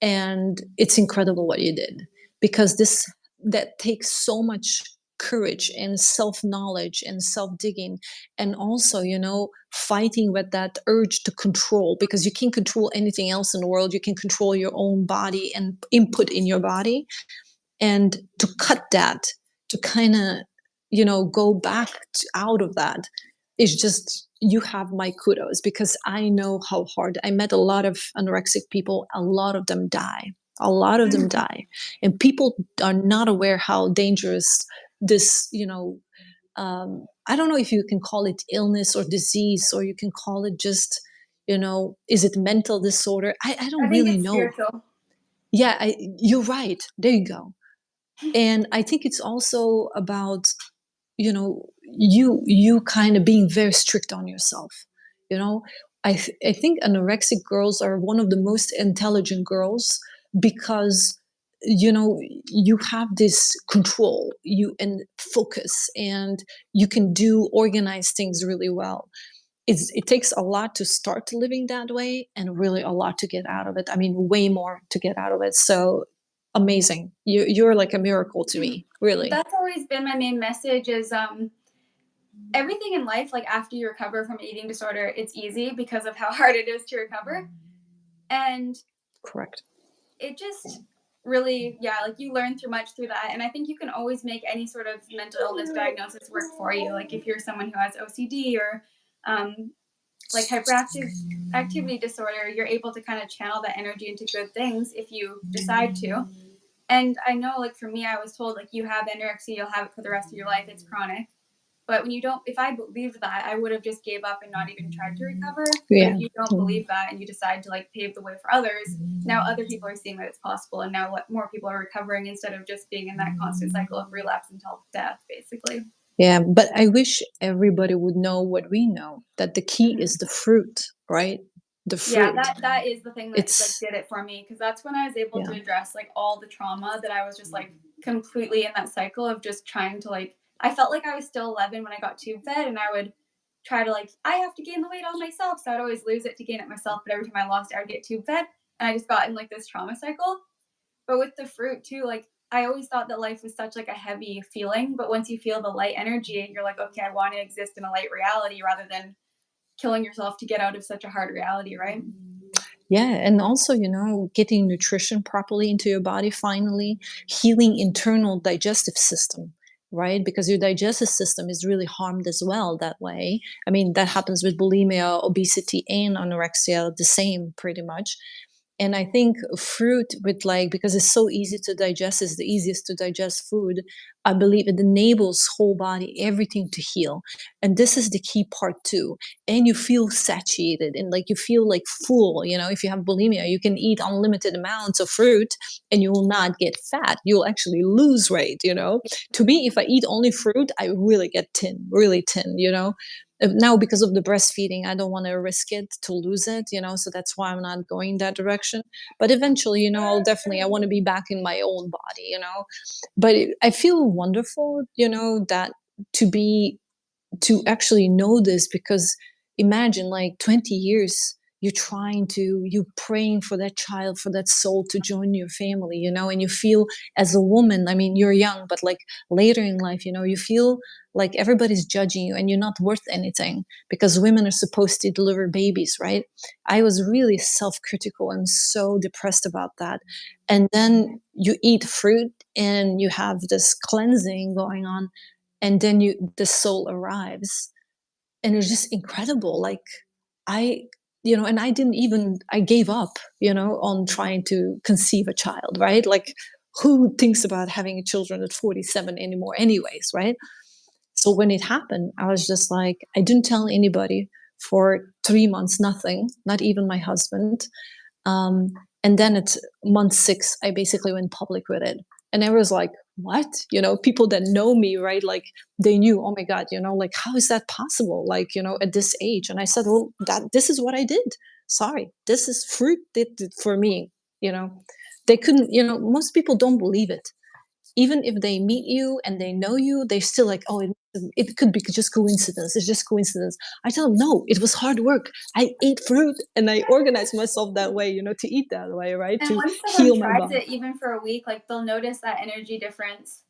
And it's incredible what you did, because this that takes so much courage and self-knowledge and self-digging, and also, you know, fighting with that urge to control, because you can't control anything else in the world. You can control your own body and input in your body, and to cut that, to kind of, you know, go back out of that is just, you have my kudos, because I know how hard. I met a lot of anorexic people, a lot of them die, a lot of them die, and people are not aware how dangerous this, you know, I don't know if you can call it illness or disease, or you can call it just, you know, is it mental disorder? I I don't think really it's know. spiritual. Yeah, you're right, there you go. And I think it's also about, you know, you kind of being very strict on yourself, you know. I think anorexic girls are one of the most intelligent girls, because, you know, you have this control, you and focus, and you can do organize things really well. It takes a lot to start living that way, and really a lot to get out of it. I mean, way more to get out of it. So amazing. You're like a miracle to me, really. That's always been my main message is everything in life, like after you recover from an eating disorder, it's easy because of how hard it is to recover. And Correct. it just really, yeah, like you learn through much through that. And I think you can always make any sort of mental illness diagnosis work for you. Like if you're someone who has OCD or um, like hyperactive activity disorder, you're able to kind of channel that energy into good things if you decide to. And I know, like for me, I was told like you have anorexia, you'll have it for the rest of your life. It's chronic. But when you don't, if I believed that, I would have just gave up and not even tried to recover. But Yeah. if you don't believe that and you decide to like pave the way for others, now other people are seeing that it's possible, and now more people are recovering instead of just being in that constant cycle of relapse until death, basically. Yeah, but I wish everybody would know what we know, that the key Mm-hmm. is the fruit, right? The Yeah, fruit. that is the thing that like It's, did it for me because that's when I was able to yeah. address like all the trauma that I was just like completely in that cycle of just trying to like I felt like I was still 11 when I got tube fed and I would try to like I have to gain the weight all myself so I'd always lose it to gain it myself but every time I lost it I would get tube fed and I just got in like this trauma cycle. But with the fruit too, like I always thought that life was such like a heavy feeling, but once you feel the light energy, you're like, okay, I want to exist in a light reality rather than killing yourself to get out of such a hard reality, right? Yeah, and also, you know, getting nutrition properly into your body, finally, healing internal digestive system, right? Because your digestive system is really harmed as well that way. I mean, that happens with bulimia, obesity, and anorexia, the same pretty much. And I think fruit with like, because it's so easy to digest, is the easiest to digest food. I believe it enables whole body, everything to heal. And this is the key part too. And you feel satiated and like you feel like full. You know, if you have bulimia, you can eat unlimited amounts of fruit and you will not get fat. You'll actually lose weight, you know. To me, if I eat only fruit, I really get thin, really thin, you know. Now because of the breastfeeding, I don't want to risk it to lose it, you know, so that's why I'm not going that direction. But eventually, you know, I'll definitely, I want to be back in my own body, you know. But I feel wonderful, you know, that to be, to actually know this, because imagine like 20 years you're trying to, you praying for that child, for that soul to join your family, you know. And you feel, as a woman, I mean, you're young, but like later in life, you know, you feel like everybody's judging you and you're not worth anything, because women are supposed to deliver babies, right? I was really self-critical and so depressed about that. And then you eat fruit and you have this cleansing going on, and then you, the soul arrives, and it's just incredible. Like, I, you know, and I didn't even, I gave up, you know, on trying to conceive a child, right? Like, who thinks about having children at 47 anymore anyways, right? So when it happened, I was just like, I didn't tell anybody for 3 months, nothing, not even my husband. Um, and then at month 6, I basically went public with it. And I was like, what? People that know me, right? Like they knew, oh my God, like how is that possible? Like, at this age. And I said, well, this is what I did. Sorry, this is fruit did it for me, you know. They couldn't, most people don't believe it. Even if they meet you and they know you, they're still like, oh, it could be just coincidence. It's just coincidence. I tell them, no, it was hard work. I ate fruit and I organized myself that way, to eat that way, right? And To once someone heal my tries body. it, even for a week, like they'll notice that energy difference.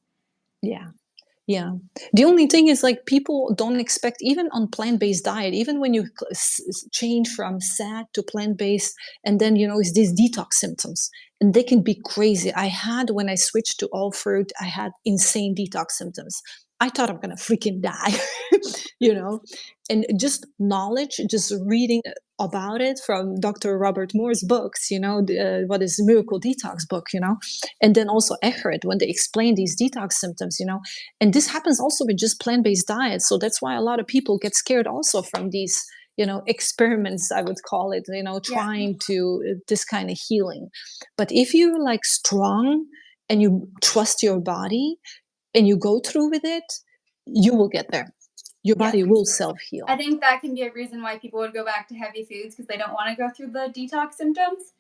Yeah. Yeah. The only thing is like people don't expect even on plant-based diet, even when you change from SAD to plant-based, and then it's these detox symptoms, and they can be crazy. I had when I switched to all fruit, I had insane detox symptoms. I thought I'm gonna freaking die, you know. And just knowledge, just reading about it from Dr. Robert Moore's books, what is Miracle Detox book, and then also Eckhart when they explain these detox symptoms, and this happens also with just plant-based diets. So that's why a lot of people get scared also from these experiments, I would call it, Yeah. trying to this kind of healing. But if you're like strong and you trust your body and you go through with it, you will get there. Your Yeah. body will I self-heal. think that can be a reason why people would go back to heavy foods because they don't want to go through the detox symptoms.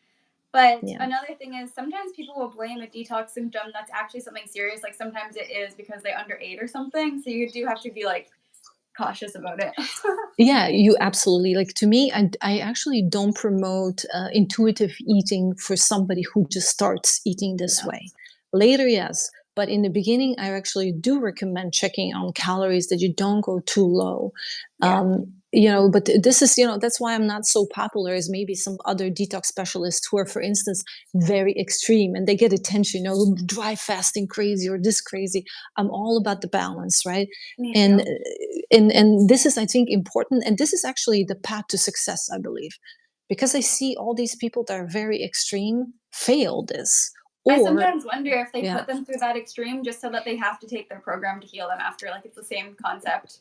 But Yeah. another thing is sometimes people will blame a detox symptom that's actually something serious. Like sometimes it is because they underate or something. So you do have to be like cautious about it. Yeah, you absolutely, like, to me, I actually don't promote intuitive eating for somebody who just starts eating this No. way. Later, yes, but in the beginning, I actually do recommend checking on calories, that you don't go too low. Yeah. But this is, that's why I'm not so popular as maybe some other detox specialists who are, for instance, very extreme and they get attention, dry fasting crazy or this crazy. I'm all about the balance, right? Me And too. this is, I think, important, and this is actually the path to success, I believe, because I see all these people that are very extreme fail this. I Or sometimes wonder if they yeah, put them through that extreme just so that they have to take their program to heal them after. Like it's the same concept.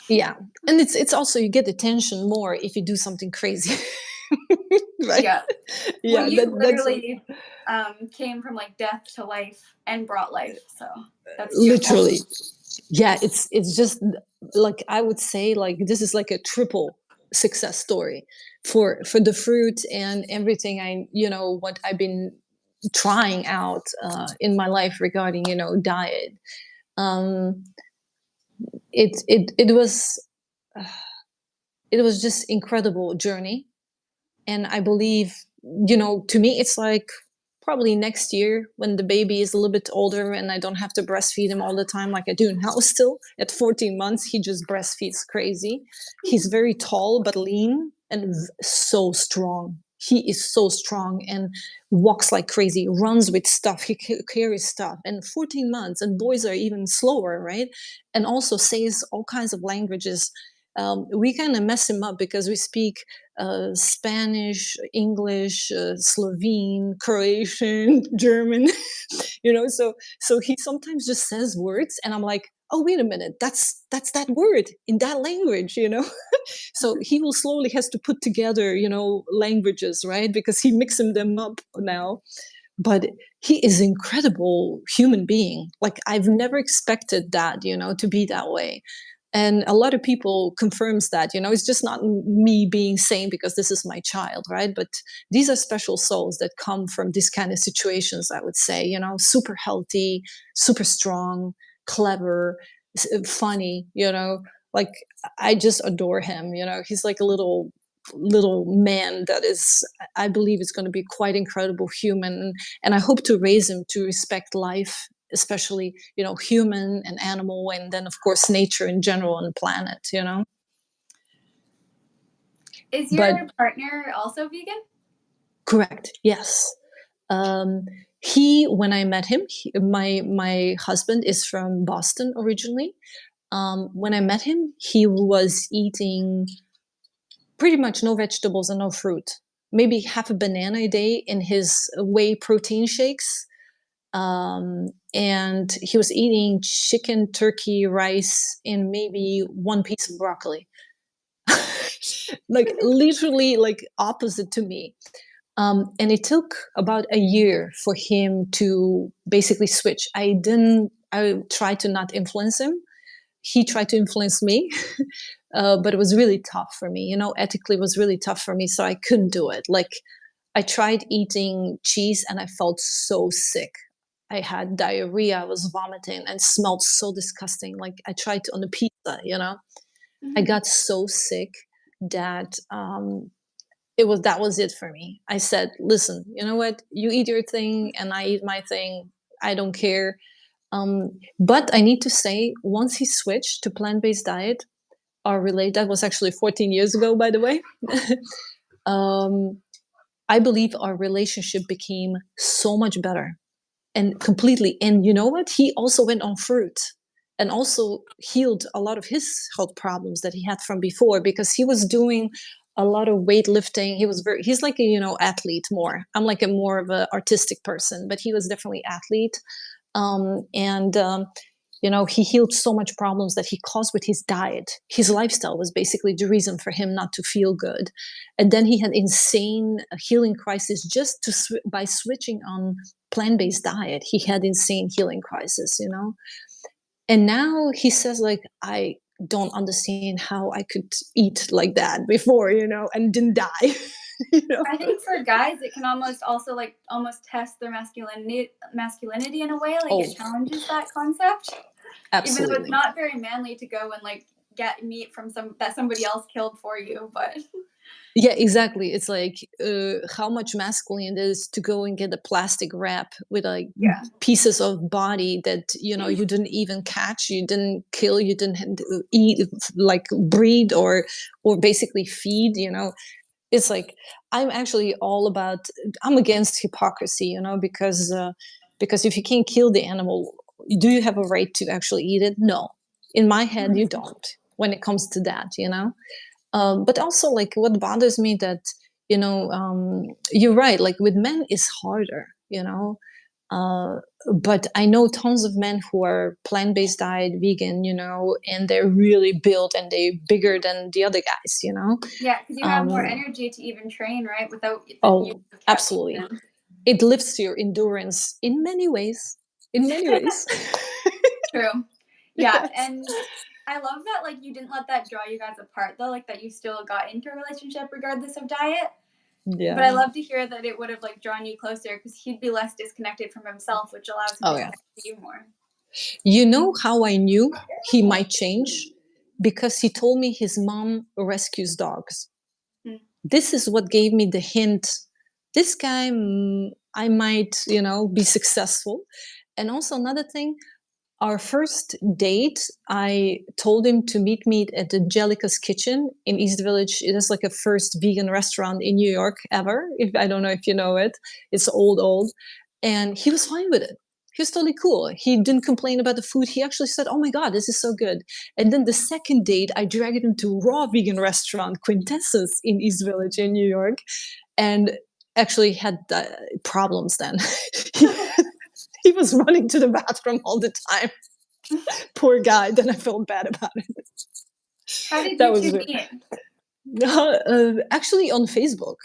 yeah, and it's also, you get attention more if you do something crazy. Right. Yeah. Well, Yeah, you that's literally came from like death to life and brought life. So that's beautiful. literally. Yeah, it's just like, I would say, like, this is like a triple success story for the fruit and everything, what I've been trying out in my life regarding diet. um it was it was just incredible journey. And I believe, to me, it's like probably next year when the baby is a little bit older and I don't have to breastfeed him all the time like I do now. Still at 14 months, he just breastfeeds crazy. He's very tall but lean and so strong. He is so strong and walks like crazy, runs with stuff, he carries stuff. And 14 months, and boys are even slower, right? And also says all kinds of languages. We kind of mess him up because we speak Spanish, English, Slovene, Croatian, German. So he sometimes just says words, and I'm like, oh, wait a minute, that's that word in that language. So he will slowly has to put together, languages, right? Because he mixing them up now. But he is incredible human being. Like, I've never expected that, to be that way. And a lot of people confirms that, it's just not me being sane because this is my child, right? But these are special souls that come from these kind of situations, I would say, super healthy, super strong, clever, funny, like, I just adore him. He's like a little man that is, I believe, is going to be quite incredible human. And I hope to raise him to respect life, especially human and animal, and then of course nature in general and planet. Is But your partner also vegan? correct, yes. He When I met him, my husband is from Boston originally. When I met him, he was eating pretty much no vegetables and no fruit, maybe half a banana a day in his whey protein shakes. And he was eating chicken, turkey, rice, and maybe one piece of broccoli. Like literally like opposite to me. And it took about a year for him to basically switch. I tried to not influence him. He tried to influence me, but it was really tough for me. Ethically, it was really tough for me. So I couldn't do it. Like, I tried eating cheese and I felt so sick. I had diarrhea, I was vomiting and smelled so disgusting. Like, I tried to on the pizza. I Mhm. got so sick that that was it for me. I said, listen, you know what? You eat your thing and I eat my thing. I don't care. But I need to say, once he switched to plant-based diet, that was actually 14 years ago, by the way. um, I believe our relationship became so much better and completely. And you know what? He also went on fruit and also healed a lot of his health problems that he had from before, because he was doing a lot of weightlifting. He's like a, athlete more. I'm like a more of an artistic person, but he was definitely athlete. And he healed so much problems that he caused with his diet. His lifestyle was basically the reason for him not to feel good. And then he had insane healing crisis just by switching on plant-based diet. He had insane healing crisis. And now he says, like, I don't understand how I could eat like that before, and didn't die. you know I think for guys, it can almost also like almost test their masculinity in a way. Like it Oh, challenges that concept, even though it's absolutely. not very manly to go and like get meat from somebody else killed for you. But Yeah, exactly. It's like how much masculine it is to go and get a plastic wrap with like yeah, pieces of body that you didn't even catch, you didn't kill, you didn't eat, like breed or basically feed. It's like I'm actually all about. I'm against hypocrisy, because if you can't kill the animal, do you have a right to actually eat it? No, in my head, you don't. When it comes to that. But also, like, what bothers me that you're right. Like with men, is harder. Uh, but I know tons of men who are plant-based diet, vegan, and they're really built and they're bigger than the other guys. yeah, because you have more Um, energy to even train, right? Without the use oh, of absolutely. caffeine. It lifts your endurance in many ways. In many ways. True. Yeah, Yes. and I love that like you didn't let that draw you guys apart though, like that you still got into a relationship regardless of diet. But I Yeah. love to hear that it would have like drawn you closer because he'd be less disconnected from himself, which allows him to Oh, yeah. connect to you more. You know how I knew he might change? Because he told me his mom rescues dogs. Mm. This is what gave me the hint. This guy, I might, be successful. And also another thing, our first date, I told him to meet me at the Jellica's Kitchen in East Village. It is like a first vegan restaurant in New York ever. If I don't know if you know it, it's old, and he was fine with it. He was totally cool. He didn't complain about the food. He actually said, "Oh my god, this is so good." And then the second date, I dragged him to raw vegan restaurant Quintessence in East Village in New York, and actually had problems then. he, he was running to the bathroom all the time. Poor guy. Then I felt bad about it. How did That you was two meet? actually on Facebook.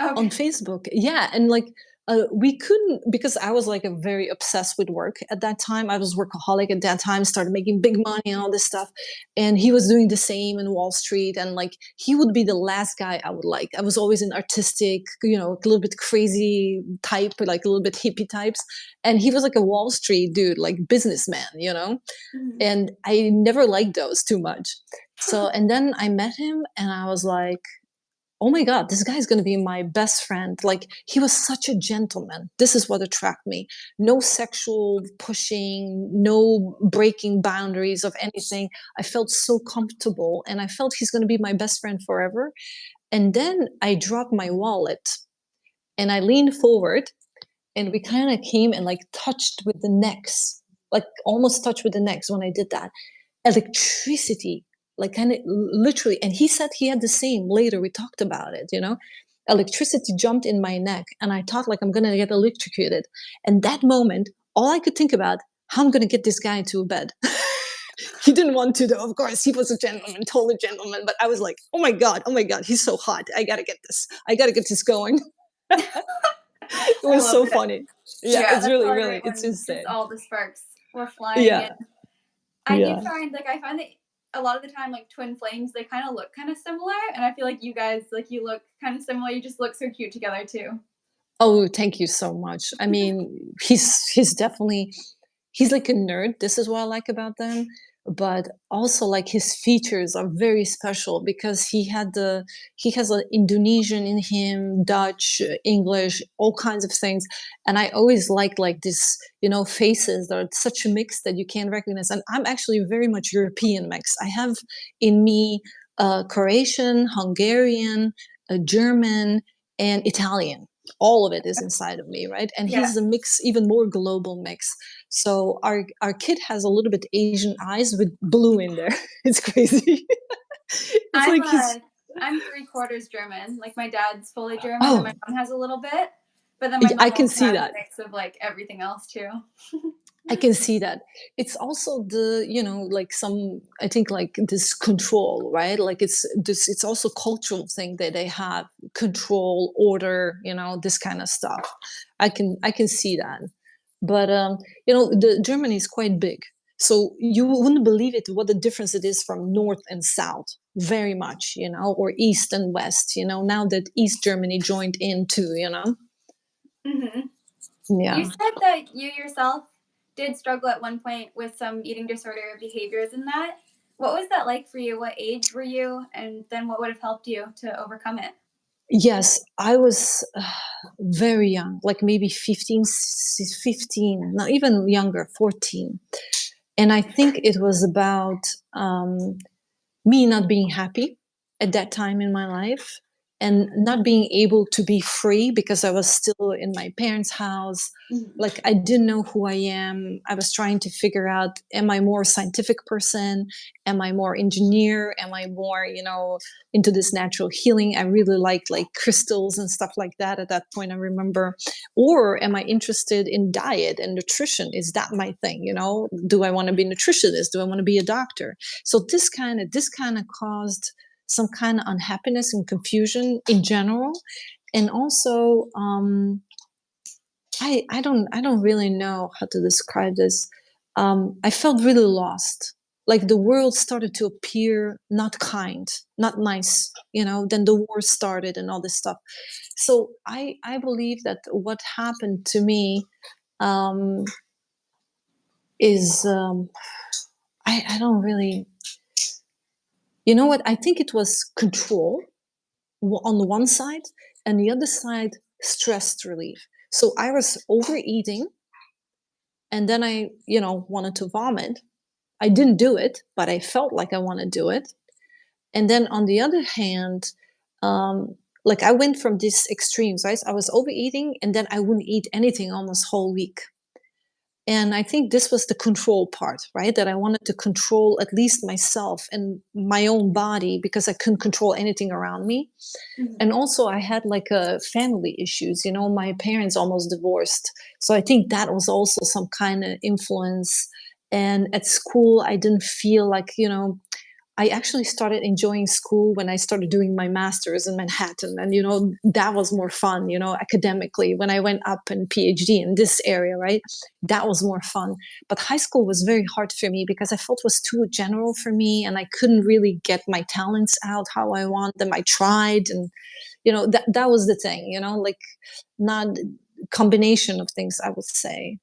On Okay. Facebook, yeah, and like we couldn't, because I was like a very obsessed with work at that time. I was workaholic at that time, started making big money and all this stuff, and he was doing the same in Wall Street. And like he would be the last guy I would like. I was always an artistic, a little bit crazy type, like a little bit hippie types, and he was like a Wall Street dude, like businessman. Mhm. And I never liked those too much. So, and then I met him and I was like, oh my god, this guy's going to be my best friend. Like, he was such a gentleman. This is what attracted me. No sexual pushing, no breaking boundaries of anything. I felt so comfortable and I felt he's going to be my best friend forever. And then I dropped my wallet and I leaned forward and we kind of came and like touched with the necks, like almost touched with the necks when I did that. Electricity, like kind of literally. And he said he had the same later. We talked about it. electricity jumped in my neck, and I thought like I'm gonna get electrocuted. And that moment, all I could think about, how I'm gonna get this guy into a bed. He didn't want to, though. Of course, he was a gentleman, total gentleman. But I was like, oh my god, he's so hot. I gotta get this. I gotta get this going. It I was love so it. funny. Yeah, Yeah, it's that's really, probably really, right it's when just insane. all the sparks were flying. Yeah, And I do yeah. find like I find that a lot of the time like twin flames they kind of look kind of similar, and I feel like you guys like you look kind of similar. You just look so cute together too. Oh, thank you so much. I mean, he's definitely he's like a nerd. This is what I like about them. But also like his features are very special because he has an Indonesian in him, Dutch, English, all kinds of things. And I always like this, faces that are such a mix that you can't recognize. And I'm actually very much European mix. I have in me Croatian, Hungarian, German, and Italian. All of it is inside of me, right? And Yeah, he's a mix, even more global mix. So our kid has a little bit Asian eyes with blue in there. It's crazy. It's I'm like uh he's I'm 3/4 German. Like my dad's fully German, and my oh, mom has a little bit, but then my I mom can also see has a that. mix of like everything else too. I can see that. It's also the, like some, I think like this control, right? Like it's also cultural thing that they have control, order, this kind of stuff. I can see that. But the Germany is quite big. So you wouldn't believe it what the difference it is from north and south, very much, or east and west, now that East Germany joined in too. Hmm. You Yeah. said that you yourself did struggle at one point with some eating disorder behaviors in that. What was that like for you? What age were you? And then what would have helped you to overcome it? Yes, I was very young, like maybe 15, 15, not even younger, 14. And I think it was about me not being happy at that time in my life and not being able to be free because I was still in my parents' house. Mhm. Like I didn't know who I am. I was trying to figure out, am I more scientific person? Am I more engineer? Am I more, into this natural healing? I really liked like crystals and stuff like that at that point, I remember. Or am I interested in diet and nutrition? Is that my thing? Do I want to be a nutritionist? Do I want to be a doctor? So this kind of caused some kind of unhappiness and confusion in general. And also I don't really know how to describe this. I felt really lost, like the world started to appear not kind, not nice. Then the war started and all this stuff. So I believe that what happened to me um is I don't really, what I think it was control on the one side, and the other side stress relief. So I was overeating, and then I wanted to vomit. I didn't do it, but I felt like I want to do it. And then on the other hand, um, like I went from these extremes, right? I was overeating, and then I wouldn't eat anything almost whole week. And I think this was the control part, right? That I wanted to control at least myself and my own body because I couldn't control anything around me. And Mhm. also I had like a family issues, my parents almost divorced. So I think that was also some kind of influence. And at school I didn't feel like, I actually started enjoying school when I started doing my master's in Manhattan. And, that was more fun, academically when I went up and PhD in this area, right? That was more fun. But high school was very hard for me because I felt it was too general for me and I couldn't really get my talents out how I want them. I tried and, that was the thing, like not combination of things, I would say.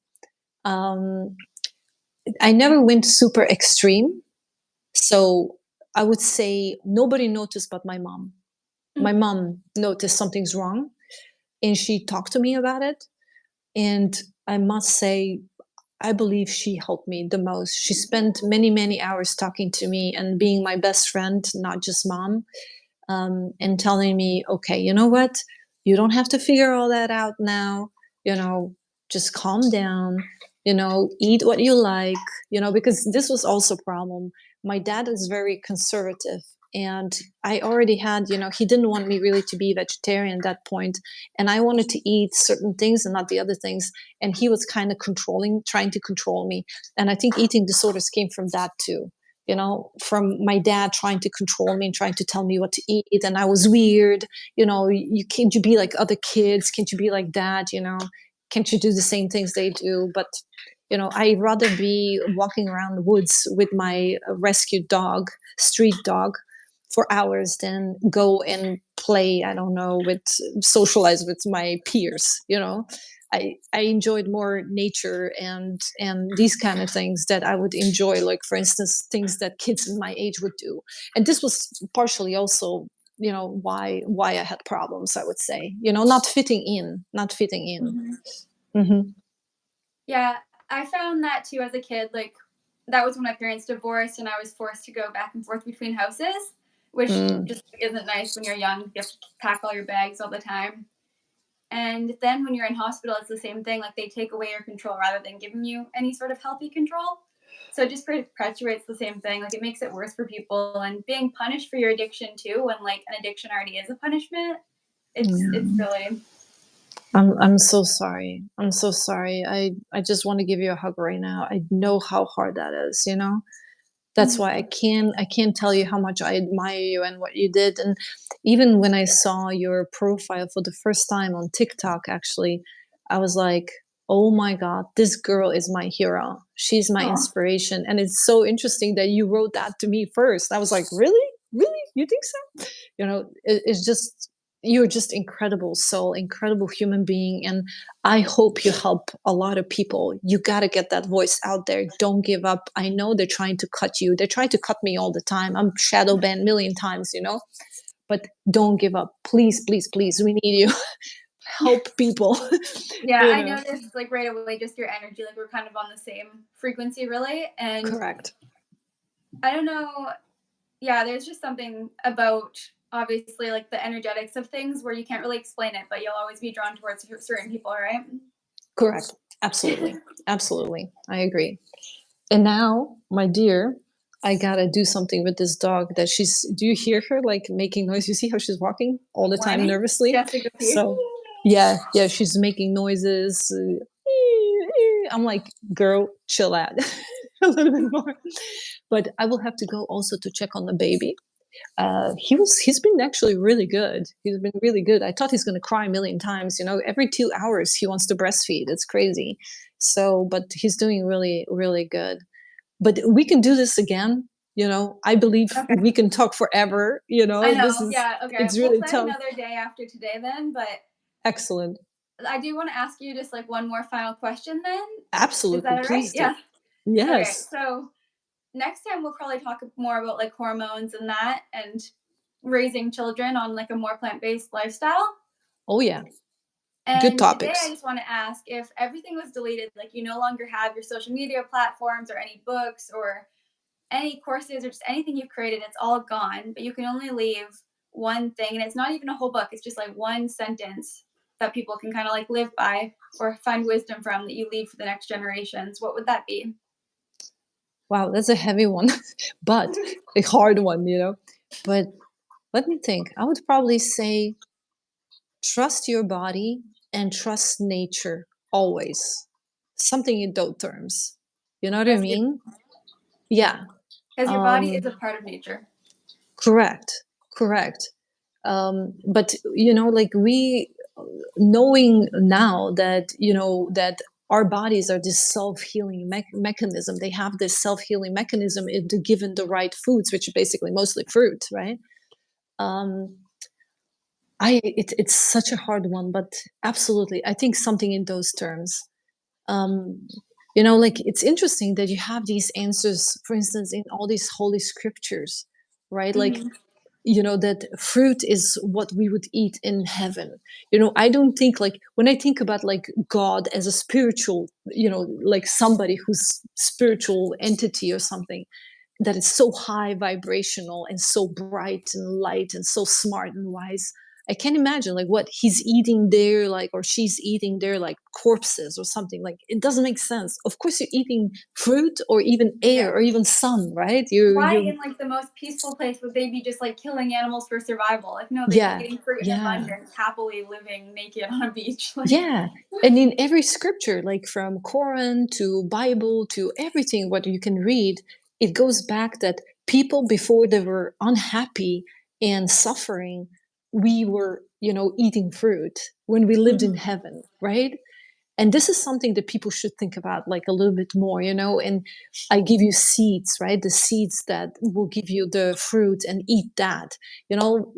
Um, I never went super extreme, so I would say nobody noticed but my mom. My Mhm. mom noticed something's wrong and she talked to me about it. And I must say, I believe she helped me the most. She spent many, many hours talking to me and being my best friend, not just mom, and telling me, okay, you know what? You don't have to figure all that out now. You know, just calm down, eat what you like, because this was also a problem. My dad is very conservative and I already had, he didn't want me really to be vegetarian at that point, and I wanted to eat certain things and not the other things, and he was kind of trying to control me. And I think eating disorders came from that too. From my dad trying to control me and trying to tell me what to eat, and I was weird. You can't you be like other kids? Can't you be like that? Can't you do the same things they do? But I'd rather be walking around the woods with my rescued dog, street dog, for hours than go and play, I don't know, with socialize with my peers. I enjoyed more nature and these kind of things that I would enjoy, like for instance things that kids in my age would do. And this was partially also why I had problems, I would say, not fitting in. Mhm. Hmm. Yeah, I found that too as a kid. Like, that was when my parents divorced, and I was forced to go back and forth between houses, which Mm. just isn't nice when you're young. You have to pack all your bags all the time. And then when you're in hospital, it's the same thing. Like, they take away your control rather than giving you any sort of healthy control. So it just perpetuates the same thing. Like, it makes it worse for people. And being punished for your addiction too, when like an addiction already is a punishment, it's Yeah. really. I'm so sorry. I'm so sorry. I just want to give you a hug right now. I know how hard that is. That's why Mhm. I can't tell you how much I admire you and what you did. And even when I saw your profile for the first time on TikTok, actually, I was like, oh my God, this girl is my hero. She's my Oh, inspiration. And it's so interesting that you wrote that to me first. I was like, really? Really? You think so? It's just, you're just incredible soul, incredible human being. And I hope you help a lot of people. You got to get that voice out there. Don't give up. I know they're trying to cut you. They're trying to cut me all the time. I'm shadow banned a million times. But don't give up. Please, please, please. We need you. Help people. yeah, you I know. noticed like right away just your energy. Like, we're kind of on the same frequency, really. And Correct. I don't know. Yeah, there's just something about obviously like the energetics of things where you can't really explain it, but you'll always be drawn towards certain people, right? Correct. Absolutely. Absolutely. I agree. And now, my dear, I gotta do something with this dog that do you hear her like making noise? You see how she's walking all the time Whining. She nervously? has to go pee. So, yeah, yeah, she's making noises. I'm like, girl, chill out a little bit more. But I will have to go also to check on the baby. He's been actually really good. He's been really good. I thought he's going to cry a million times. Every 2 hours he wants to breastfeed. It's crazy. So, but he's doing really, really good. But we can do this again. I believe Okay. we can talk forever. I This know. is Yeah. Okay. it's We'll really plan tough. another day after today then. But Excellent. I do want to ask you just like one more final question then. Is Absolutely. that all right? Please do. Yeah. Okay. Yes. So next time we'll probably talk more about like hormones and that and raising children on like a more plant-based lifestyle. Oh yeah. Good And today I topics. just want to ask if everything was deleted, like you no longer have your social media platforms or any books or any courses or just anything you've created, it's all gone, but you can only leave one thing. And it's not even a whole book, it's just like one sentence that people can kind of like live by or find wisdom from that you leave for the next generations. What would that be? Wow, that's a heavy one, but a hard one. But let me think. I would probably say trust your body and trust nature always. Something in those terms. You know what I That's beautiful. mean? Yeah. Because your body is Um, a part of nature. correct. Correct. But like we knowing now that that our bodies are this self-healing mechanism. They have this self-healing mechanism if they're given the right foods, which are basically mostly fruit, right? Um, it's such a hard one, but absolutely, I think something in those terms. Um, like it's interesting that you have these answers, for instance, in all these holy scriptures, right? Like Hmm. that fruit is what we would eat in heaven. I don't think, like, when I think about like God as a spiritual, like somebody who's spiritual entity or something that is so high vibrational and so bright and light and so smart and wise. I can't imagine like what he's eating there, like, or she's eating there, like corpses or something. Like, it doesn't make sense. Of course, you're eating fruit or even air or Yeah. even sun, right? Why You, in like the most peaceful place would they be just like killing animals for survival? Like no, they'd be yeah, eating fruit in yeah. abundance, happily living naked on a beach. Like Yeah. And in every scripture, like from Quran to Bible to everything what you can read, it goes back that people before they were unhappy and suffering, we were, eating fruit when we lived in mhm. heaven, right? And this is something that people should think about like a little bit more, and I give you seeds, right? The seeds that will give you the fruit, and eat that. you know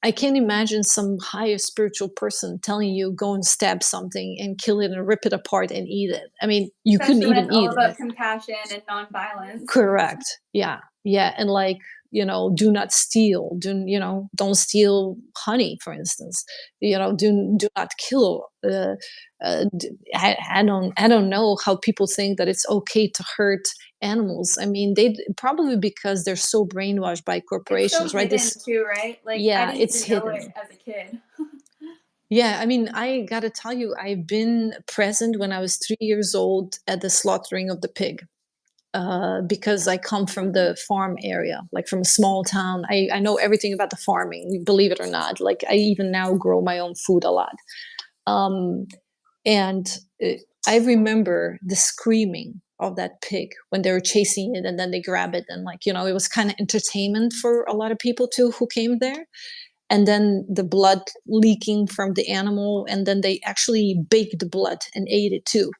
I can't imagine some higher spiritual person telling you go and stab something and kill it and rip it apart and eat it. I mean, you couldn't Especially when even it's all eat it. about compassion and nonviolence. Correct. Yeah. Yeah. And like, do not steal. Don't steal honey, for instance. Do not kill. I don't know how people think that it's okay to hurt animals. I mean, they probably because they're so brainwashed by It's so corporations, right? hidden This, too, right? Like I yeah, didn't it's even know it hidden. as a kid. Yeah, I mean, I gotta tell you, I've been present when I was 3 years old at the slaughtering of the pig, because I come from the farm area, like from a small town. I know everything about the farming, believe it or not. Like, I even now grow my own food a lot. Um, and uh, I remember the screaming of that pig when they were chasing it and then they grab it. And, like, it was kind of entertainment for a lot of people too who came there. And then the blood leaking from the animal. And then they actually baked the blood and ate it too.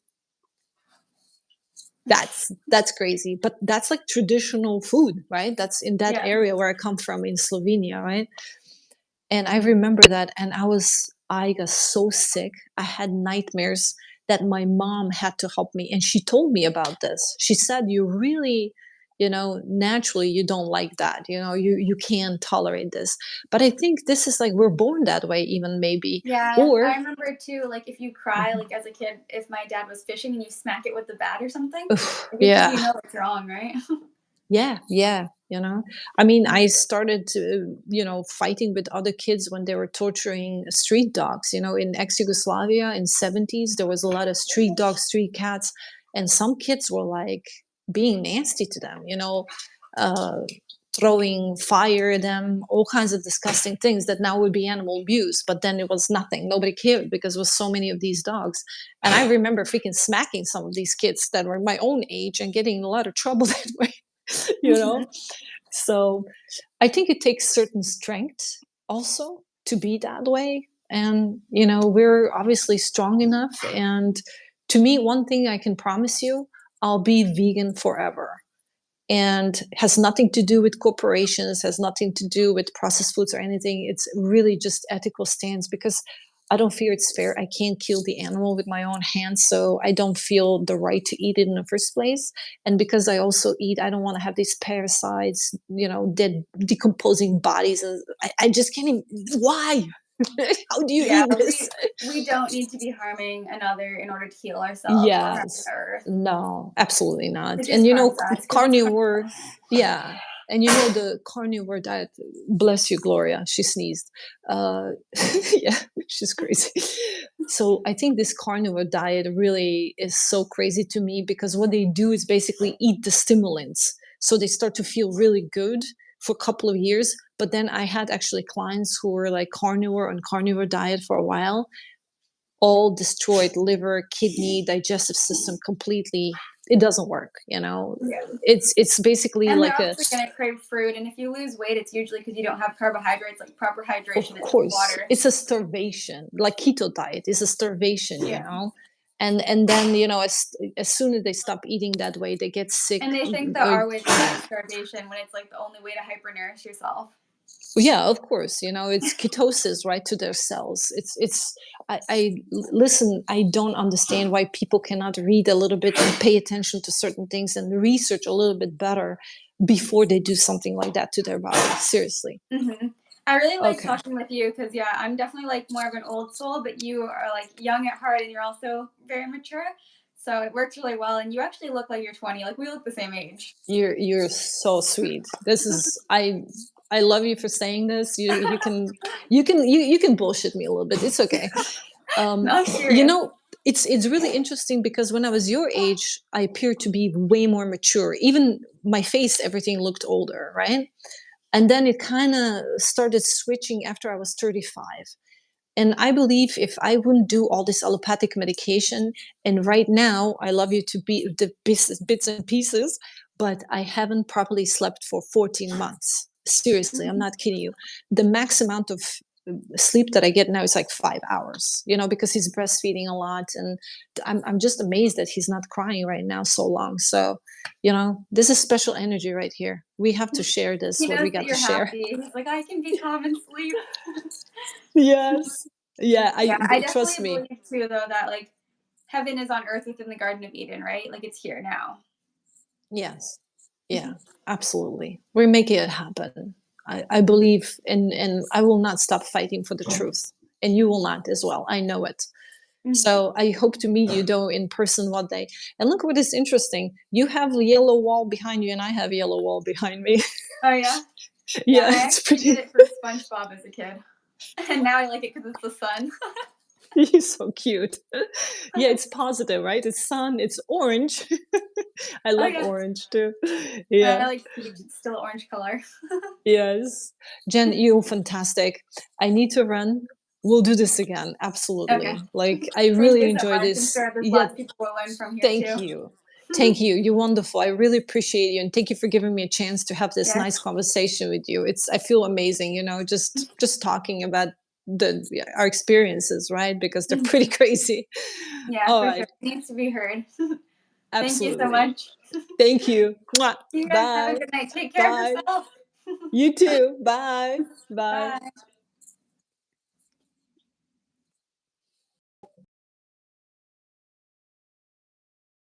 That's crazy, but that's like traditional food, right? That's in that Yeah. area where I come from in Slovenia, right? And I remember that, and I got so sick. I had nightmares that my mom had to help me, and she told me about this. She said, "You really, naturally, you don't like that. You can't tolerate this." But I think this is like we're born that way, even maybe, Yeah, I or remember too, like if you cry, like as a kid, if my dad was fishing and you smack it with the bat or something, like it's because yeah. you know it's wrong, right? Yeah, yeah, I mean, I started to, fighting with other kids when they were torturing street dogs. In ex-Yugoslavia in 70s, there was a lot of street dogs, street cats, and some kids were like being nasty to them, uh, throwing fire at them, all kinds of disgusting things that now would be animal abuse. But then it was nothing. Nobody cared because there was so many of these dogs. And I remember freaking smacking some of these kids that were my own age and getting in a lot of trouble that way. you know Mhm. so I think it takes certain strength also to be that way. And we're obviously strong enough. And to me, one thing I can promise you, I'll be vegan forever. And has nothing to do with corporations, has nothing to do with processed foods or anything. It's really just ethical stance, because I don't feel it's fair. I can't kill the animal with my own hands, so I don't feel the right to eat it in the first place. And because I also eat, I don't want to have these parasites, dead decomposing bodies. And I just can't even, why? How do you Yeah, eat this? we don't need to be harming another in order to heal ourselves or harm the Yes. earth. No, absolutely not. It And just harms us because it's carnivore, harmful. yeah. And the carnivore diet, bless you, Gloria. She sneezed. Uh, yeah, she's crazy. So I think this carnivore diet really is so crazy to me, because what they do is basically eat the stimulants. So they start to feel really good for a couple of years. But then I had actually clients who were like carnivore on carnivore diet for a while, all destroyed, liver, kidney, digestive system completely. It doesn't work. Yeah. It's basically And they're like a, obviously going to crave fruit. And if you lose weight, it's usually because you don't have carbohydrates, like proper of hydration and course, water. it's a starvation. Like keto diet is a starvation. Yeah. And then, as soon as they stop eating that way, they get sick. And they think that Or our way is actually starvation when it's like the only way to hypernourish yourself. yeah, of course, it's ketosis, right, to their cells. I listen, I don't understand why people cannot read a little bit and pay attention to certain things and research a little bit better before they do something like that to their body. Seriously. Hmm. I really like Okay. talking with you because, yeah, I'm definitely like more of an old soul, but you are like young at heart and you're also very mature. So it works really well. And you actually look like you're 20. Like we look the same age. You're so sweet. This is I I love you for saying this. You can bullshit me a little bit. It's okay. No, I'm You serious. know, it's really interesting because when I was your age, I appeared to be way more mature. Even my face, everything looked older, right? And then it kind of started switching after I was 35. And I believe if I wouldn't do all this allopathic medication, and right now I love you to be the bits and pieces, but I haven't properly slept for 14 months. Seriously, I'm Mhm. not kidding you. The max amount of sleep that I get now is like 5 hours, because he's breastfeeding a lot. And I'm just amazed that he's not crying right now so long. So, this is special energy right here. We have to share this, He what we knows that got to you're share. happy. He's like, I can be calm and sleep. Yes. Yeah, Yeah, I trust definitely me. believe too, though, that like heaven is on earth within the Garden of Eden, right? Like it's here now. Yes. Yeah, absolutely. We're making it happen. I believe and I will not stop fighting for the truth. And you will not as well. I know it. Mhm. So I hope to meet you though in person one day. And look what is interesting. You have a yellow wall behind you and I have a yellow wall behind me. Oh yeah, yeah. Yeah, I it's actually did pretty it for SpongeBob as a kid, and now I like it because it's the sun. he's so cute. Yeah, it's positive, right? It's sun, it's orange. I Oh love yeah, orange too. I Yeah. like peach. It's still orange color. Yes. Jen, you're fantastic. I need to run. We'll do this again. Okay. Absolutely. Like, I Thank really you so enjoy much. I'm this. sure there's Yeah, lots of people will learn from here thank too. you. Thank you. You're wonderful. I really appreciate you. And thank you for giving me a chance to have this Yes. nice conversation with you. I feel amazing, just talking about our experiences, right? Because they're pretty Mhm. crazy. Yeah, All for sure. right. It needs to be heard. Thank you so Absolutely. much. Thank you. Mwah. See you guys. Have a Bye. good night. Take care of Bye. yourself. You too. Bye. Bye. Bye.